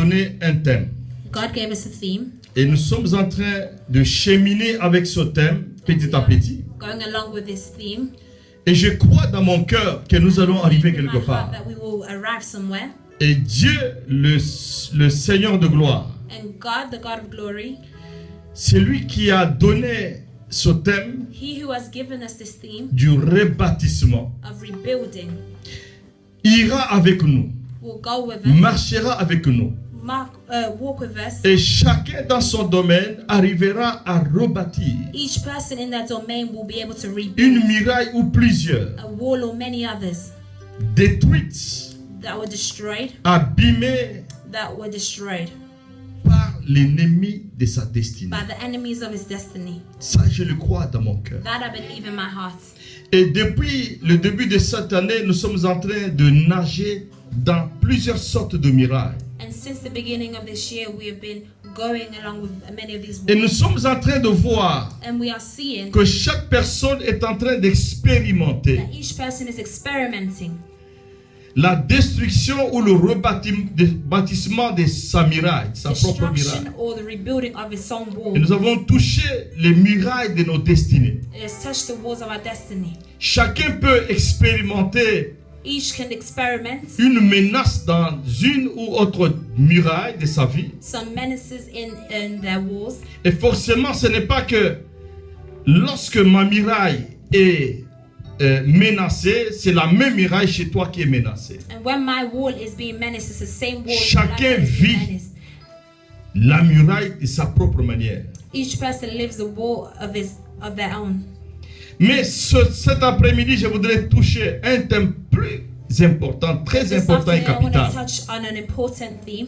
donné un thème. God gave us a theme. Et nous sommes en train de cheminer avec ce thème petit à petit. Going along with this theme. Et je crois dans mon cœur que nous allons arriver In my quelque heart part. that we will arrive somewhere. Et Dieu, le Seigneur de gloire, And God, the God of glory, c'est lui qui a donné ce thème He who has given us this theme du rebâtissement. of rebuilding, Ira avec nous, will go with us, marchera avec nous. walk with us. Et chacun dans son domaine arrivera à rebâtir Each person in that domain will be able to une rebuild muraille ou plusieurs, a wall or many others détruites, that were destroyed, abîmées par l'ennemi de sa destinée. by the enemies of his destiny. Ça, je le crois dans mon cœur. That I believe in my heart. Et depuis le début de cette année, nous sommes en train de nager dans plusieurs sortes de murailles. And since the beginning of this year, we have been going along with many of these Et nous walls. sommes en train de voir And we are seeing que chaque personne est en train d'expérimenter that each person is experimenting la destruction ou le rebâtissement de sa muraille, sa propre muraille. destruction or the rebuilding of his own wall. Et nous avons touché les murailles de nos destinées. It has touched the walls of our destiny. Chacun peut expérimenter Each can experiment une menace dans une ou autre muraille de sa vie. some menaces in their walls. Et forcément, ce n'est pas que lorsque ma muraille est menacée, c'est la même muraille chez toi qui est menacée. And when my wall is being menaced, it's the same wall Chacun that is being vit menaced. la muraille de sa propre manière. Each person lives the wall of their own. Mais cet après-midi, je voudrais toucher un thème plus important, très This important et afternoon, I want capital. to touch on an important theme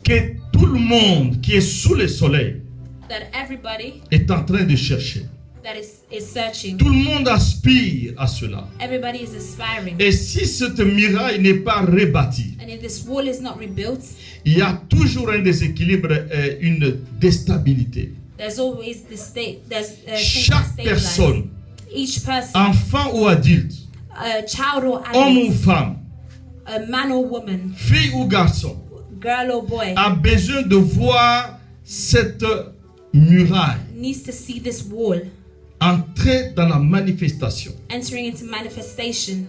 Que tout le monde qui est sous le soleil that everybody est en train de chercher. that is searching, Tout le monde aspire à cela. everybody is aspiring. Et si cette muraille n'est pas rebâtie, And if this wall is not rebuilt, il y a toujours un déséquilibre et une déstabilité. there's always this state. There's things that Chaque stabilize. personne, Each person, enfant ou adulte, a child or homme ou adult, femme, a man or woman, fille ou garçon, girl or boy, a besoin de voir cette muraille needs to see this wall entrer dans la manifestation. entering into manifestation.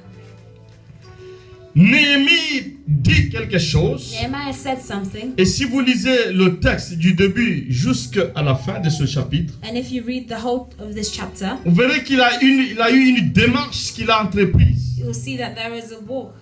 Néhémie dit quelque chose. Nehemiah said something, Et si vous lisez le texte du début jusqu'à la fin de ce chapitre, and if you read the whole of this chapter, vous verrez qu'il a eu une démarche qu'il a entreprise. you will see that there is a walk.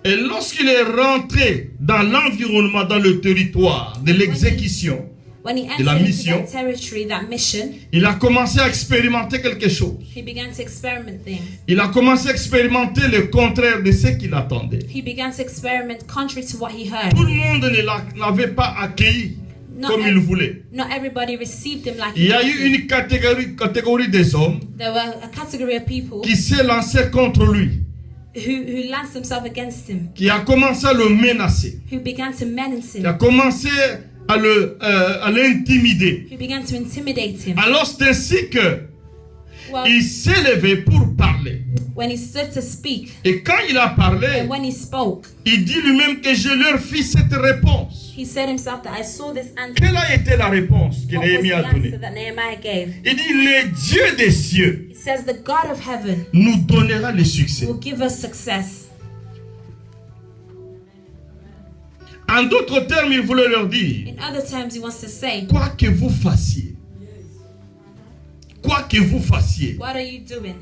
Et lorsqu'il est rentré dans l'environnement, dans le territoire de l'exécution, When he de la entered into mission, that territory, that mission, il a commencé à expérimenter quelque chose. he began to experiment things. Il a commencé à expérimenter le contraire de ce qu'il attendait. He began to experiment contrary to what he Tout heard. le monde ne l'avait pas accueilli Not comme il voulait. Not everybody received him like Il y a he eu wanted. une catégorie des hommes There were a category of people qui s'est lancé contre lui, who lanced themselves against him, qui a commencé à le menacer, who began to menace qui a him, commencé à l'intimider. who began to intimidate him. Alors c'est ainsi que Well, il s'est levé pour parler. when he stood to speak, Et quand il a parlé, and when he spoke, il dit lui-même que je leur fis cette réponse. he said himself that I saw this answer. Quelle a été la réponse que What was Néhémie the a donnée? answer that Nehemiah gave? Il dit, le Dieu des cieux He says, the God of heaven nous donnera le succès. will give us success. En d'autres termes, il voulait leur dire, In other terms, he wants to say, quoi que vous fassiez, what are you doing?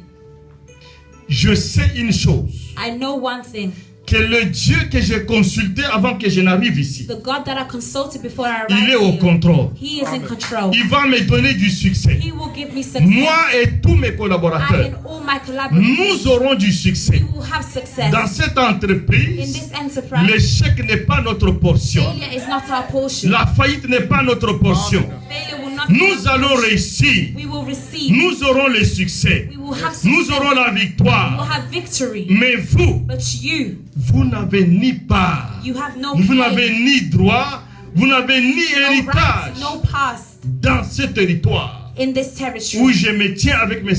je sais une chose, I know one thing. que le Dieu que j'ai consulté avant que je n'arrive ici, The God that I consulted before I il est au arrived here, contrôle. he is in control. Il va me donner du succès. He will give me success. Moi et tous mes I collaborateurs, and all my collaborators, nous aurons du we succès. will have success. Dans cette In entreprise, this enterprise, l'échec n'est pas notre portion. failure is not our portion. La faillite n'est pas notre portion. Failure will not be Nous our allons portion. réussir. We will receive. Nous aurons le succès. We will have Nous success. aurons la We will victoire. have victory. Mais vous, But you, vous n'avez ni part, you have no vous claim, n'avez ni droit, vous n'avez ni no héritage rights, no past dans ce territoire. in this où territory, je me tiens avec mes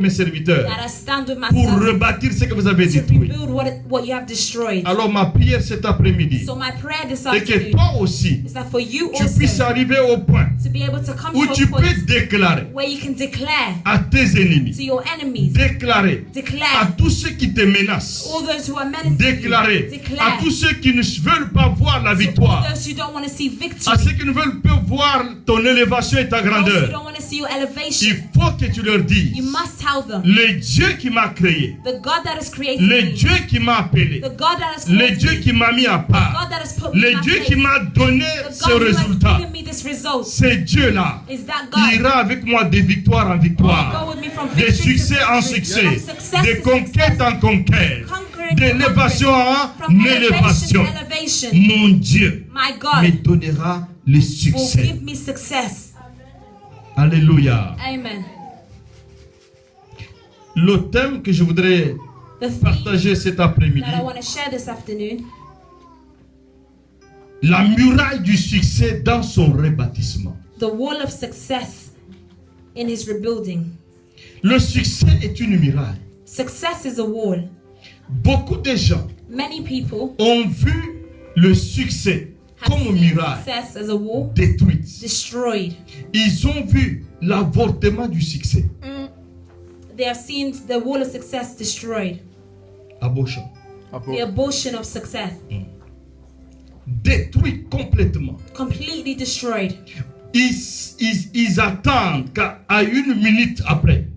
serviteurs that I stand with pour myself rebâtir ce que vous avez to détruit. rebuild what you have destroyed. Alors ma prière cet après-midi So my prayer this est que afternoon toi aussi, is that for you tu puisses also arriver au point to be able to come où to tu a peux point déclarer where you can declare à tes ennemis, to your enemies, déclarer à declare tous ceux qui te menacent, all those who are menacing déclarer you, à declare tous ceux qui ne veulent pas voir la to all victoire, those who don't want to see à victory, ceux qui ne veulent pas voir ton élévation et ta those who grandeur. don't want to see your Il elevation. faut que tu leur You dises, must tell them, le Dieu qui m'a créé, the God that has created le me, Dieu qui m'a appelé, the God that has le called Dieu me, qui m'a mis à the part, God that has put me in le my Dieu place, qui m'a donné the ce God who has résultat. given me this result, Ce Dieu-là is that God ira avec moi de victoire en who will victoire, go with me from de victory to succès en victory, succès, from success de to conquête success, en conquête, conquering to d'élévation en from elevation élévation. to elevation. Mon Dieu My me God donnera le will succès. give me success. Alléluia. Amen. Le thème que je voudrais The theme partager cet après-midi, that I want to share this afternoon, la muraille du succès dans son rebâtissement. the wall of success in his rebuilding. Le succès est une muraille. Success is a wall. Beaucoup de gens Many people ont vu le succès have comme une seen muraille success as a wall détruite. destroyed. Ils ont vu l'avortement du succès. They have seen the wall of success destroyed. Abortion. The abortion of success Détruit complètement. completely destroyed. Ils attendent qu'à une minute après,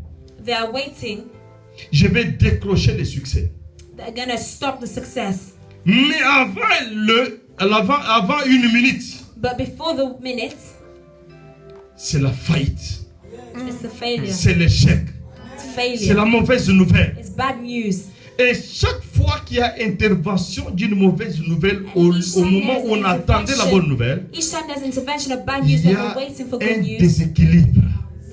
They are waiting. je vais décrocher le succès. They're gonna stop the success. Mais avant une minute, But before the minute, c'est la faillite. it's the failure. C'est l'échec. It's C'est la failure. mauvaise nouvelle. It's bad news. Et chaque fois qu'il y a intervention d'une mauvaise nouvelle, au moment où on attendait la bonne nouvelle, Each time there's intervention of bad il news y and a we're waiting for un good news, déséquilibre.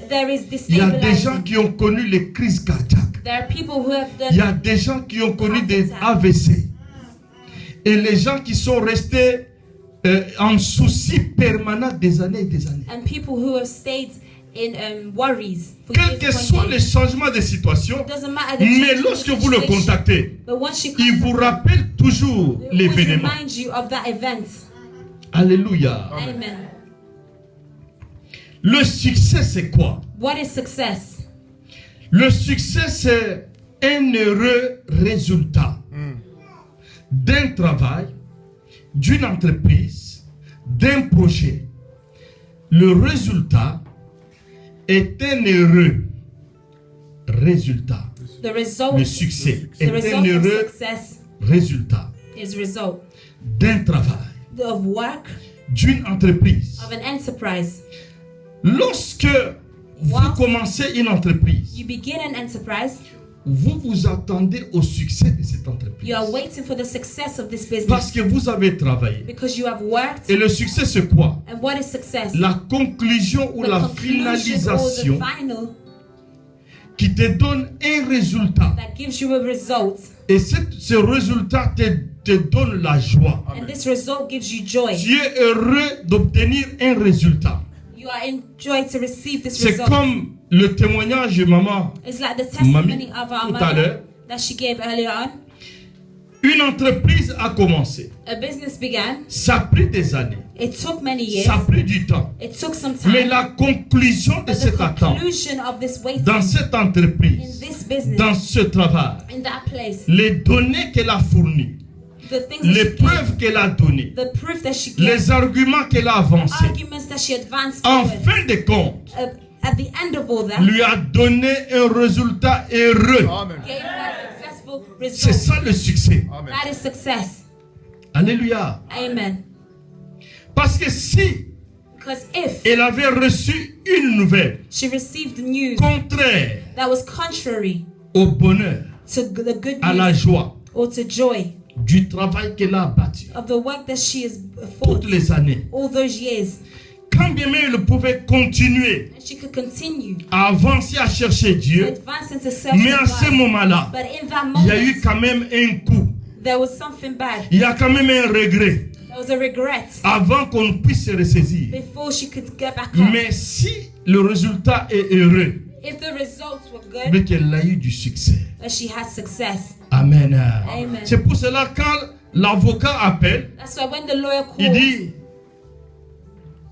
there is Il y a des gens destabilizing. qui ont connu les crises cardiaques. There are people who have Il y done a des gens qui ont connu des AVC. Et les gens qui sont restés en souci permanent des années et des années. and people who have stayed in worries for Quel years que upon soit years. les changements de situation, It doesn't matter the mais change lorsque of vous le situation, contactez, but once you il vous rappelle toujours it always l'événement. remind you of that event. Alléluia. Amen. Le succès, c'est quoi? What is success? Le succès, c'est un heureux résultat d'un travail, d'une entreprise, d'un projet. Le résultat est un heureux résultat. The result, Le succès the est un result of heureux success résultat is result d'un travail, of work, d'une entreprise. of an enterprise. Lorsque vous Wow. commencez une entreprise, You begin an enterprise, vous vous attendez au succès de cette entreprise. you are waiting for the success of this Parce business que vous avez travaillé. because you have worked. Et le succès, c'est quoi? And what is success? La conclusion ou The la conclusion or finalisation the final qui te donne un résultat. that gives you a result. Et ce résultat te donne la joie. And this result gives you joy. Tu es heureux d'obtenir un résultat. You are in joy to receive this C'est result. comme le témoignage de maman. It's like the testimony Mamie, of our tout à l'heure. mother that she gave earlier on. Une entreprise a commencé. A business began. Ça a pris des années. It took many years. Ça a pris du temps. It took some Mais time. la conclusion de But the cette attente, conclusion of this waiting dans cette in entreprise, this business, dans ce travail, in that place, les données qu'elle a fournies, the things les that she gave, preuves qu'elle a données, the proof that she gave, les arguments qu'elle a avancés, arguments that she advanced en forward, fin de compte, at the end of all that, lui a donné un résultat heureux. Amen. gave her a successful C'est result. ça le succès. Amen. That is success. Alléluia. Amen. Parce que si Because if elle avait reçu une nouvelle she received news contraire that was contrary au bonheur, to the good à la news joie or to joy du travail qu'elle a bâti of the work that she has fought toutes les années, all those years, quand bien même elle pouvait continuer and she could continue à avancer à chercher to Dieu, advance into search mais à of ce God. moment-là, But in that il y a eu moment, quand même un coup, there was something bad. il y a quand même un regret. There There was a regret avant qu'on puisse se ressaisir. before she could get back up. Mais si le résultat est heureux, If the results were good, mais qu'elle a eu du succès. that she had success. Amen. Amen. C'est pour cela quand l'avocat appelle, That's why when the lawyer il called, dit,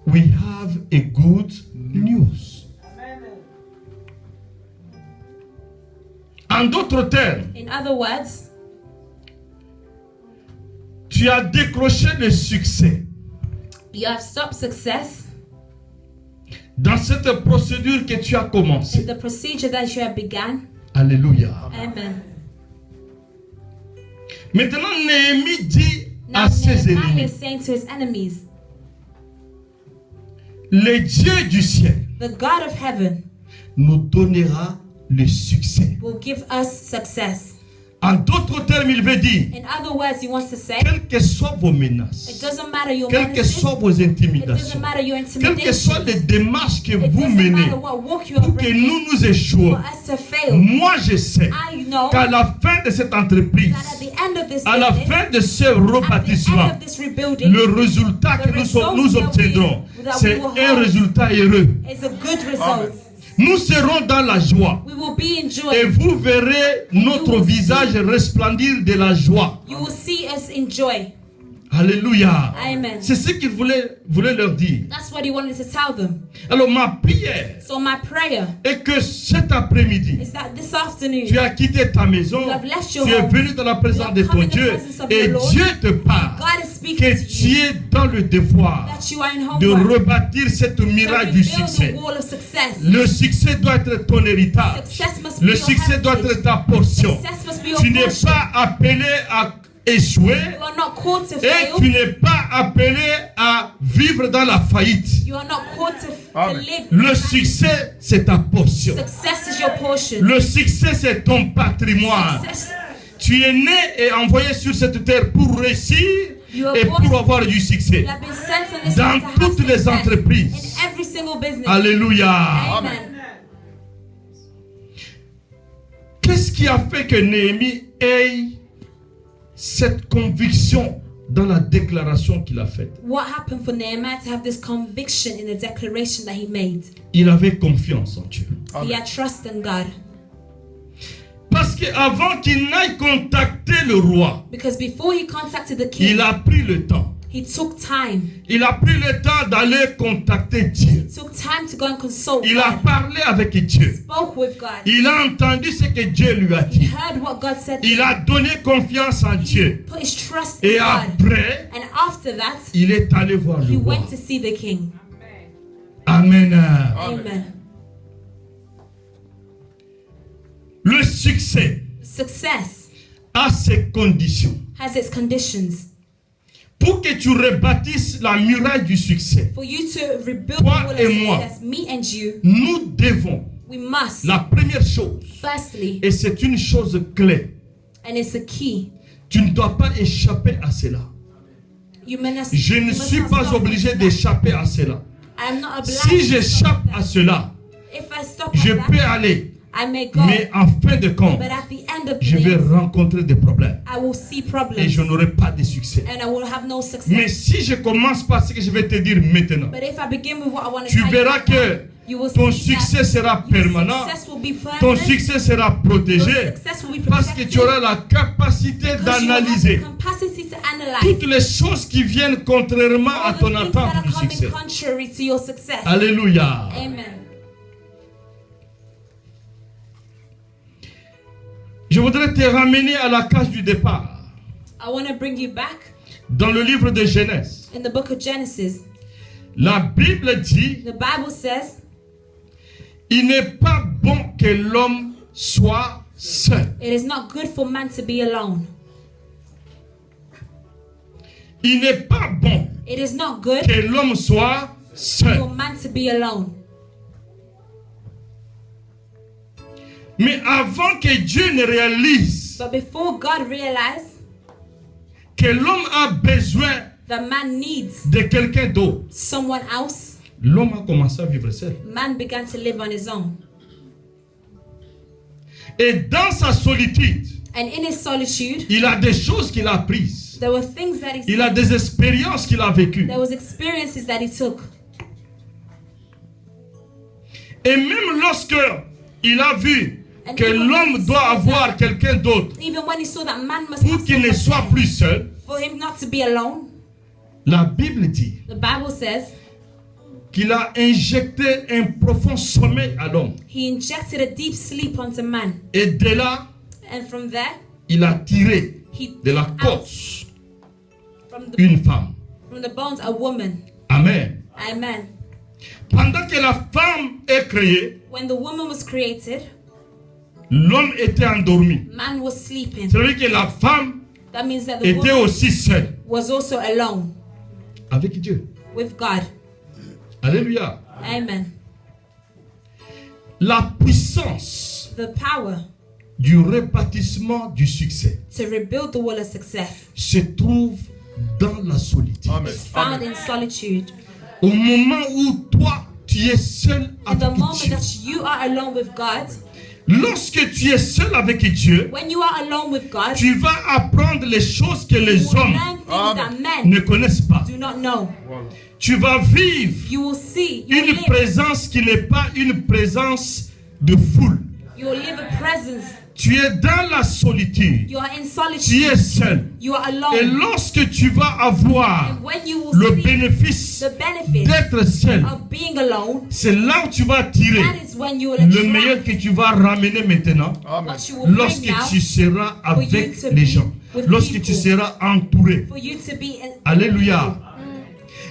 we have a good news. En d'autres termes, in other words, tu as décroché le succès you have stopped success dans cette procédure que tu as in commencée. the procedure that you have begun. Alléluia. Amen. Maintenant, Néhémie dit Now à ses Nehemiah ennemis, is saying to his enemies, le Dieu du ciel the God of heaven nous donnera le succès. will give us success. En d'autres termes, il veut dire, In other words, he wants to say, quelles que soient vos it menaces, doesn't matter your quelles que menaces, soient vos it doesn't intimidations, matter your quelles que soient les intimidation, démarches que it vous doesn't menez matter what walk you are pour que bringing nous nous échouons. for us to fail. Moi, je sais I know qu'à la fin de cette entreprise, that at the end of this à la business, fin de ce at the end rebâtissement, of this rebuilding, le résultat que nous obtiendrons, c'est un résultat heureux. is a good result. Nous serons dans la joie. We will be in joy. Et vous verrez notre visage resplendir de la joie. You will see us in joy. Alléluia. Amen. C'est ce qu'il voulait leur dire. That's what he wanted to tell them. Alors ma prière So my prayer est que cet après-midi, is that this afternoon, tu as quitté ta maison, You have left tu your es home. venu dans la présence You de have ton come in the Dieu presence of et your Lord. Dieu te parle God is speaking que to tu you, es dans le devoir that you are in de homework, rebâtir cette to muraille du rebuild succès. the wall of success. Le succès doit être ton héritage. Success must be Le your succès doit heritage. être ta portion. Success must be your Tu n'es portion. pas appelé à échouer You are not called to et fail. tu n'es pas appelé à vivre dans la faillite. You are not called to Amen. live. Le succès, c'est ta portion. Success is your portion. Le succès, c'est ton patrimoine. Success, Tu es né et envoyé sur cette terre pour réussir You are et born- pour avoir du succès. you have been sent on this Dans earth to have toutes les success entreprises. in every single business. Alléluia. Amen. Qu'est-ce qui a fait que Néhémie ait cette conviction dans la déclaration qu'il a faite? What happened for Nehemiah to have this conviction in the declaration that he made? Il avait confiance en Dieu. He had trust in God. Parce qu'avant qu'il n'aille contacter le roi, Because before he contacted the king, il a pris le temps. he took time. Il a pris le temps d'aller contacter Dieu. He took time to go and consult Il a God. parlé avec Dieu. Spoke with God. Il a entendu ce que Dieu lui a He dit. heard what God said to Il a him. donné confiance en He Dieu. put his trust Et in God. après, And after that, il est allé voir he le roi. went to see the king. Amen. Amen. Le succès Success a ses conditions. has its conditions. Pour que tu rebâtisses la muraille du succès, For you to rebuild Toi the wall et of moi. success, me and you, nous devons, we must, la première chose, firstly, et c'est une chose clé, and it's a key, tu ne dois pas échapper à cela. you must, Je you ne must suis not pas stop obligé at that. d'échapper à cela. I'm not obliged Si to stop j'échappe at à that. cela, If I stop je at peux that, aller, I may go, mais en fin de compte, but at the end of je vais the day, rencontrer des problèmes I will see et problems je n'aurai pas de succès. and I will have no success. Mais si je commence par ce que je vais te dire maintenant, But if I begin with what I want to tu tell verras you, que you will ton see that succès sera your permanent, success will be permanent, ton succès sera your protégé, success will be parce que protected, tu auras la capacité because you will have the d'analyser capacity to analyze toutes les choses qui viennent contrairement à all the ton things attente that are du coming succès. contrary to your success. Alléluia. Amen. Je voudrais te ramener à la case du départ. I want to bring you back Dans le livre de Genèse, in the book of Genesis. la Bible dit, The Bible says, il n'est pas bon que l'homme soit seul. it is not good for man to be alone. Il n'est pas bon It is not good que l'homme soit seul. for man to be alone. Mais avant que Dieu ne réalise But before God realized que l'homme a besoin that man needs de quelqu'un d'autre, someone else, l'homme a commencé à vivre seul. man began to live on his own. Et dans sa solitude, And in his solitude, il a des choses qu'il a apprises. choses. There were things that he Il a des expériences qu'il a vécues. There was experiences that he took. Et même lorsque il a vu And que even when l'homme he doit saw avoir that- quelqu'un d'autre Even when he saw that man must pour have qu'il ne someone soit there, plus seul, for him not to be alone, la Bible dit the Bible says qu'il a injecté un profond sommeil à l'homme. he injected a deep sleep onto man. Et de là, And from there, il a tiré he de la took out côte from une femme. from the bones a woman. Amen. Amen. Pendant que la femme est créée, When the woman was created, l'homme était endormi. man was sleeping. Ça veut dire que la femme That means that the était woman aussi seule was also alone avec Dieu. with God. Alléluia. Amen. La puissance The power du rebâtissement du succès to rebuild the wall of success se trouve dans la solitude. Amen. is found in solitude. Au moment où toi, tu es seul In the avec moment Dieu. that you are alone with God, Lorsque tu es seul avec Dieu, when you are alone with God, tu vas apprendre les choses que you les will hommes learn things Amen. that men ne connaissent pas. do not know. Voilà. Tu vas vivre You will see, you will une live, présence qui n'est pas une présence de foule. you will live a presence. Tu es dans la solitude. You are in Tu solitude. es seul. You are Et alone. lorsque tu vas avoir And when you will le see bénéfice the benefit d'être seul, of being alone, c'est là où tu vas tirer that is when you will le attract meilleur que tu vas ramener maintenant. Amen. what you will bring Lorsque now tu seras avec you to les be gens, with lorsque people. tu seras entouré. for you to be in. Alléluia.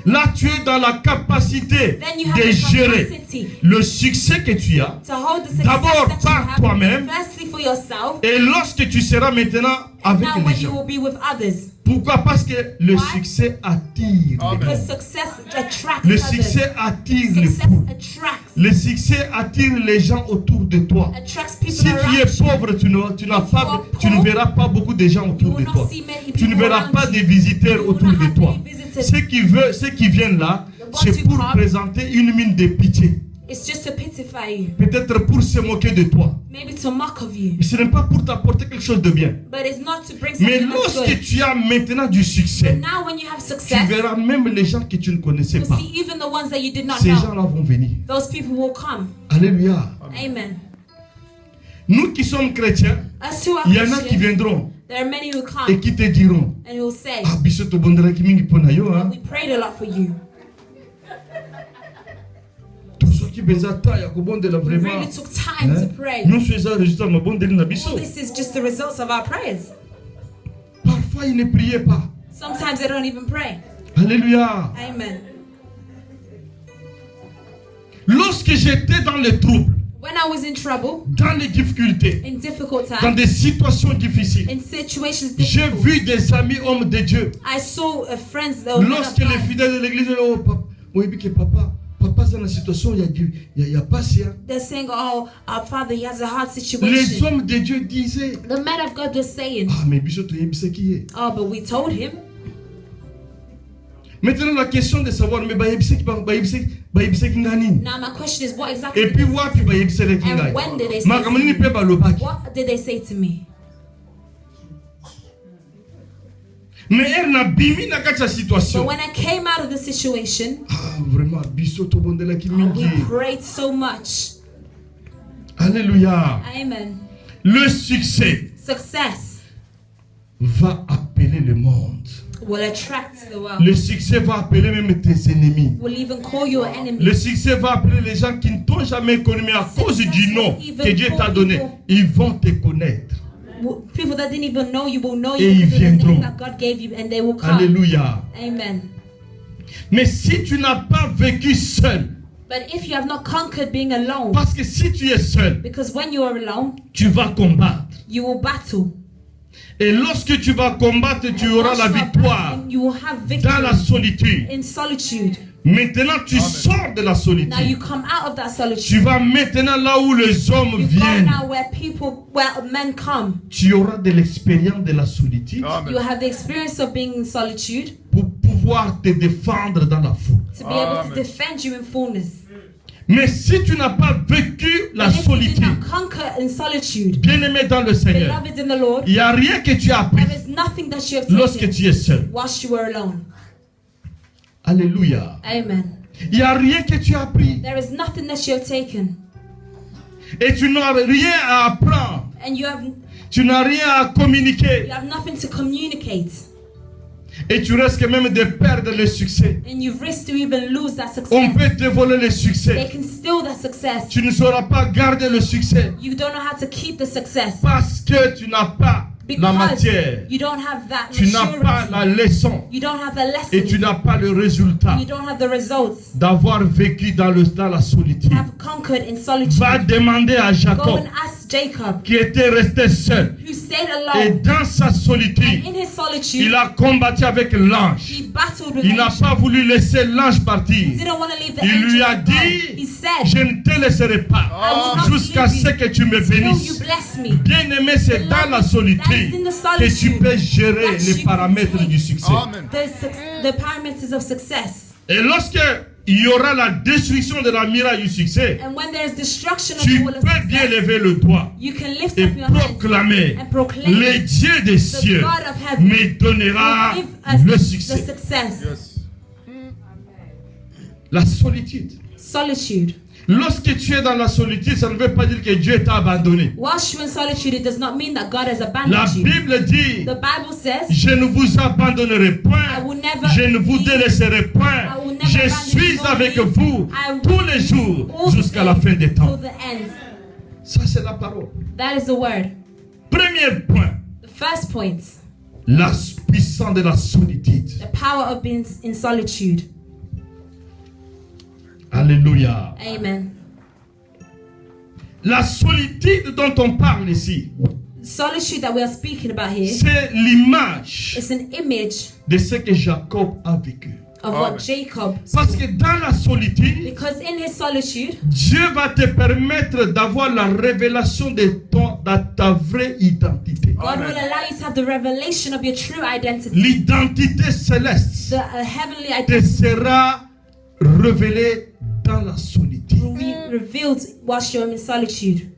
Là, tu es dans la capacité Then you have de the gérer capacity le succès que tu as. to hold the success D'abord that you par have, toi-même. firstly for yourself, Et lorsque tu seras maintenant avec now les when you gens. will be with others. Pourquoi? Parce que le Why? succès attire. Amen. Because success attracts Le others. succès attire les Success foules. attracts. Le succès attire les gens autour de toi. Attracts people Si tu around es you. pauvre, tu n'as If pas, you are tu ne poor, verras pas beaucoup de gens You autour will de not toi. see many Tu ne people verras around pas you. de visiteurs You will autour not de have toi. many visitors. Ceux qui viennent là, The c'est ones who pour come. présenter une mine de pitié. It's just to pitify you, Peut-être pour se moquer de toi. maybe to mock of you, Mais ce n'est pas pour t'apporter quelque chose de bien. but it's not to bring Mais something that's lorsque good. tu as maintenant du But succès, now when you have tu success, verras même les gens que tu ne connaissais you'll pas. see even the ones that you did not Ces know. gens-là vont venir. Those people will come. Alléluia. Amen. Nous qui sommes chrétiens, Us who are il y en a qui Christians, viendront there are many who et come qui te diront, and will say, ah, biso to bondela ki mingi pona yo, hein. we prayed a lot for you. Tozoki benza ta ya kobondela We vraiment. really took time to pray. Nous faisons résultat ma bondeli na biso. All this is just the results of our prayers. Parfois ils ne priaient pas. Sometimes they don't even pray. Alléluia. Amen. Lorsque j'étais dans les troubles, When I was in trouble, dans les difficultés, in difficult dans times, des situations difficiles, in situations j'ai difficult, vu des amis hommes de Dieu. I saw friends that were men of Lorsque les God. fidèles de l'église disaient, oh papa, oui, mais que papa, c'est dans la situation, il y a pas si, hein. They're saying, oh, our father, he has a hard Les situation. hommes de Dieu disaient, The man of God was saying, ah, mais biso to yebisa qui est. oh, but we told him. Maintenant, la question de savoir, mais bayebisa qui ngani. Now my question is, what exactly Et did puis, they wapi bayebisa qui And ngai. when did they say Makamani ni to me? pe balobaki. What did they say to me? Mais elle n'a bimi na kati ya But situation. when I came out of the situation, Ah, vraiment, biso to bondela ki we mingi. prayed so much. Alléluia. Amen. Le succès Success va appeler le monde. will attract the world. Le succès va appeler même tes ennemis. Will even call your enemy. Le succès va appeler les gens qui ne t'ont jamais connu, mais à cause du nom que Dieu t'a donné, ils vont te connaître. People that didn't even know you will know Et you ils because of the viendront. name that God gave you, and they will come. Alléluia. Amen. Mais si tu n'as pas vécu seul, But if you have not conquered being alone, parce que si tu es seul, because when you are alone, tu vas combattre. you will battle. Et lorsque tu vas combattre, tu auras Once la you are victoire battling, you will have dans la victory solitude. in solitude. Maintenant, tu sors de la Now solitude. you come out of that Tu solitude. vas maintenant là où les hommes You go viennent. now where men come. Tu auras de l'expérience de la solitude You Amen. have the experience of being in solitude pour pouvoir te défendre dans la foule. to be able to Amen. defend you in fullness. Mais si tu n'as pas vécu la And if you did solitude, not conquer in solitude, bien-aimé dans le Seigneur, beloved in the Lord, il n'y a rien que tu as appris there is nothing that you have lorsque taken tu es seul. whilst you were alone. Alléluia. Amen. Il n'y a rien que tu as appris. There is nothing that you have taken, Et tu n'as rien à apprendre. and you Tu n'as rien à communiquer. have nothing to communicate, Et tu risques même de perdre le succès. and you risk to even lose that On success. peut te voler le They succès. can steal that success. Tu ne sauras pas garder le succès. You don't know how to keep the success Parce que tu n'as pas la because matière. you don't have that Tu n'as pas la maturity. leçon. You don't have the Et tu lessons. n'as pas le résultat You don't have the results. d'avoir vécu dans la solitude. Have conquered in solitude. Va demander à Go Jacob, and ask Jacob, qui était resté seul. who stayed Et alone, dans sa solitude, and in his solitude, il a combattu avec l'ange. he battled with Il n'a angels. pas voulu laisser l'ange He partir. didn't want to leave the Il lui a angels alone. dit, He said, je ne te laisserai pas I will not jusqu'à leave ce you que tu me till you bénisses. bless me. Bien-aimé, c'est dans la solitude que tu peux gérer les paramètres du succès. Amen. The parameters of success. Et lorsque il y aura la destruction de la muraille du succès, And when there's destruction of tu the wall of peux bien success, lever le doigt you can lift et up your hands proclamer, and proclaim le Dieu des cieux God of heaven me donnera will give us le the succès. success. Yes. La solitude. Solitude. Lorsque tu es dans la solitude, ça ne veut pas dire que Dieu t'a abandonné. Whilst you're in solitude, it does not mean that God has La abandoned you. Bible dit, The Bible says, je ne vous abandonnerai I point, will never je ne vous leave délaisserai I point, will never je abandon suis you nor avec leave. vous I will tous les jours all the jusqu'à la fin des days temps. till the end. Ça, c'est la parole. That is the word. Premier point, The first point, la puissance de la solitude. the power of being in solitude. Alléluia. Amen. La solitude dont on parle ici, Solitude that we are speaking about here, c'est l'image it's an image de ce que Jacob a vécu. of Amen. what Jacob Parce que dans la solitude, because in his solitude, Dieu va te permettre d'avoir la révélation de ta vraie identité. God Amen. will allow you to have the revelation of your true identity. L'identité céleste The heavenly te identity sera révélée dans la solitude. will be revealed whilst you're in solitude.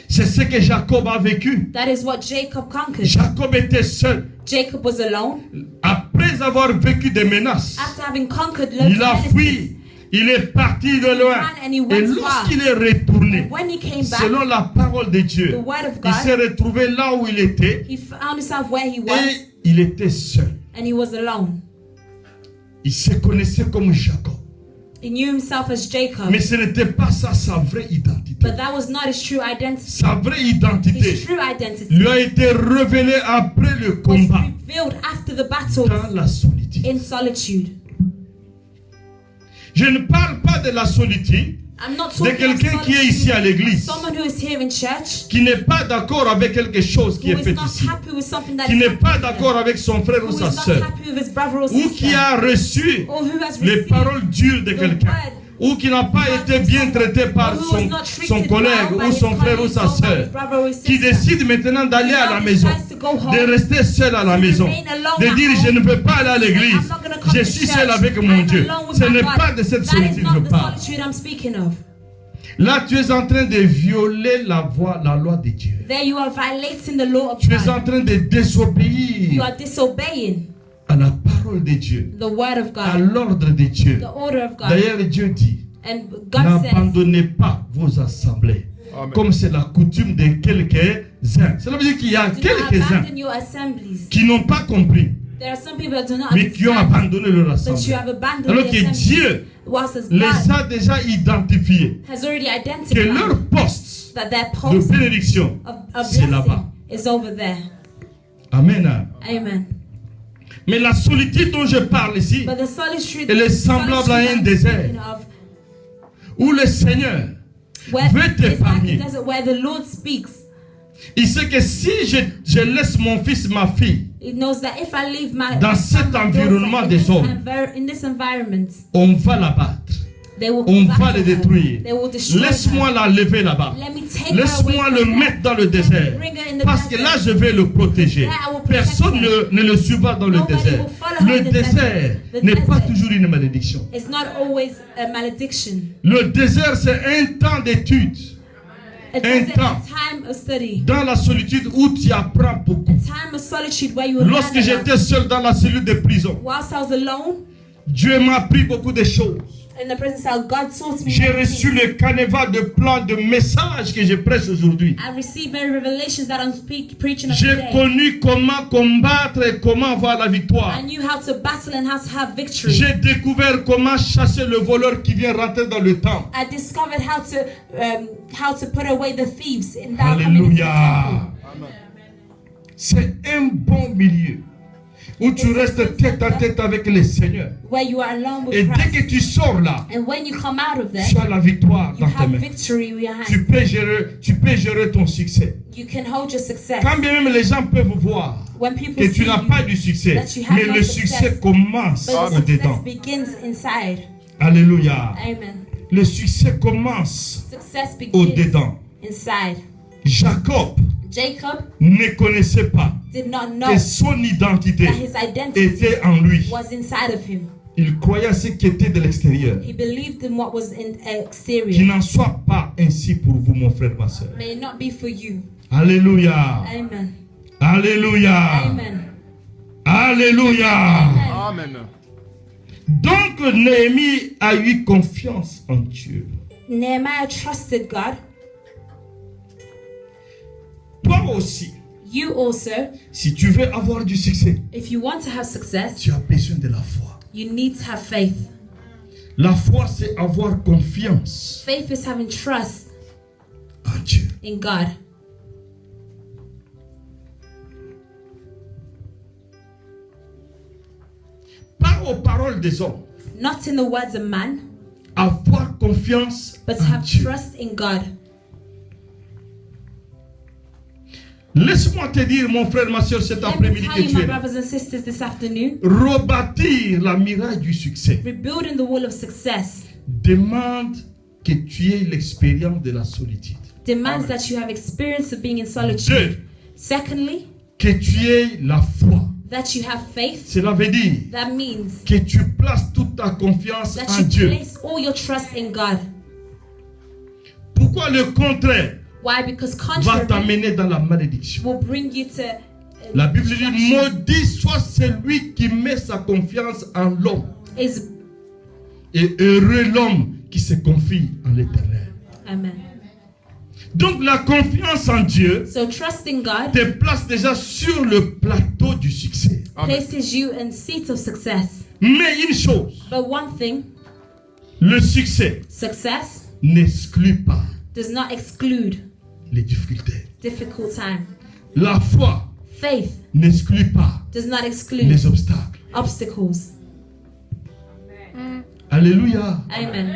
C'est ce que Jacob a vécu. That is what Jacob conquered. Jacob était seul. Jacob was alone. Après avoir vécu des menaces, After having conquered loads il a of fui. enemies, Il est parti de loin. ran and he Et went lorsqu'il est retourné, when he came back, selon la parole de Dieu, the word of il s'est God, retrouvé là où il était he found himself where he was, et il était seul. and he was alone. Il se connaissait comme Jacob. He knew himself as Jacob, Mais ce n'était pas ça sa vraie identité. but that was not his true identity. Sa vraie His identité true identity lui a été révélée après le was combat revealed after the battle dans la solitude. in solitude. Je ne parle pas de la solitude I'm not de talking quelqu'un of qui est ici à solitude, l'église, someone who is here in church, qui n'est pas d'accord avec quelque chose qui who est is fait not ici, happy with something that qui is n'est pas happening, d'accord avec son frère ou who is sa not soeur, happy with his brother or ou qui sister, a reçu or who has les received paroles dures de the quelqu'un, word, ou qui n'a pas été bien traité par who was son, not son treated collègue well by ou his son frère ou colleagues sa or by his soeur, brother or his qui sister, décide maintenant d'aller à la now maison, decides to go home, de rester seul à la to maison, remain alone de at dire home, je ne veux pas aller à l'église, I'm not gonna come je to suis church, seul avec mon I'm Dieu. alone with Ce my n'est God. pas de cette That is solitude que je not the parle. solitude I'm speaking of. Là, tu es en train de violer la loi de Dieu. There you are violating the law of Tu es en God. train de You désobéir are disobeying à la parole de Dieu, the word of à God, l'ordre de Dieu. the order of God. D'ailleurs, Dieu dit, And God says, n'abandonnez pas vos assemblées, Amen. comme c'est la coutume de quelques-uns. Cela veut dire qu'il y a do not quelques-uns abandon your assemblies. qui n'ont pas compris, There are some people that do not mais qui ont understand, abandonné leur but you assemblée. have abandoned Alors the que assemblies. Dieu Whilst as les God a déjà identifiés, has already que identified leur poste that their de post bénédiction, of c'est blessing là-bas. is over there. Amen. Amen. Mais la solitude dont je parle ici, But the solitude, elle est semblable à un I'm désert speaking of, où le Seigneur where veut it's like t'épargner. a desert where the Lord speaks. Il sait que si je laisse mon fils, ma fille, He knows that if I leave my dans my son, cet my environnement daughter des hommes, in this environment, on va l'abattre. They will On come va after les her. détruire. They will destroy Laisse-moi her. la lever là-bas. Let me take her Laisse-moi away le from mettre dans le désert. bring her in the Parce que desert. là, je vais le protéger. There I will protect Personne her. ne le suivra dans le Nobody désert. will follow her Le in the désert desert. The n'est pas desert. toujours une malédiction. It's not always a malediction. Le désert, c'est un temps d'étude. A desert, temps. a time of study. Dans la solitude où tu apprends beaucoup. Time of solitude where you will Lorsque learn a lot. j'étais seul dans la cellule de prison, Whilst I was alone Dieu m'a appris beaucoup de choses. in the presence of God, taught me J'ai many reçu things. le canevas de plans de messages que je prêche aujourd'hui. I received many revelations that I'm preaching of J'ai today. connu comment combattre et comment avoir la victoire. I knew how to battle and how to have victory. J'ai découvert comment chasser le voleur qui vient rentrer dans le temple. I discovered how to put away the thieves in that coming into the Alléluia. temple. C'est un bon milieu où tu restes tête à tête avec le Seigneur. Where you are alone Et with dès que Christ. tu sors là, And when you come out of there, tu as la victoire you dans tes have mains. victory with your hands. Tu peux gérer ton succès. You can hold your success. Quand bien même les gens peuvent voir When people que see tu n'as you, pas du succès, that you have mais no le success, succès commence but the success dedans. begins inside. Alléluia. Amen. Le succès commence Success begins au-dedans. inside. Jacob Jacob ne connaissait pas did not know que son identité that his identity était en lui. was inside of him. Il croyait à ce qui était de l'extérieur. He believed in what was in Qu'il exterior. n'en soit pas ainsi pour vous, mon frère, ma soeur. May it not be for you. Alléluia. Amen. Alléluia. Amen. Alléluia. Amen. Donc Néhémie a eu confiance en Dieu. Nehemiah trusted God. Toi aussi, You also, si tu veux avoir du succès, if you want to have success, tu as besoin de la foi. you need to have faith. La foi, c'est avoir confiance Faith is having trust en Dieu. in God. Pas aux paroles des hommes. Not in the words of man, Avoir confiance but to en have Dieu. trust in God. Laisse-moi te dire, mon frère, ma soeur, cet Let me après-midi tell que you, tu my es là. brothers and sisters, this afternoon, Rebâtir la muraille du succès rebuilding the wall of success demande que tu aies l'expérience de la solitude. demands that you have experience of being in solitude. Deux, Secondly, que tu aies la foi. that you have faith. Cela veut dire That means que tu places toute ta confiance that en you Dieu. place all your trust in God. Pourquoi le contraire Why? Because va contrary t'amener dans la malédiction? will bring you to La Bible dit, destruction. maudit soit celui qui met sa confiance en l'homme. Is Et heureux l'homme qui se confie en l'Éternel. Amen. Donc la confiance en Dieu So trusting God te place déjà sur le plateau du succès. places you in seat of success. Mais une chose, But one thing, le succès success n'exclut pas does not exclude les difficultés. difficult time. La foi Faith n'exclut pas does not exclude les obstacles. obstacles. Alléluia. Amen.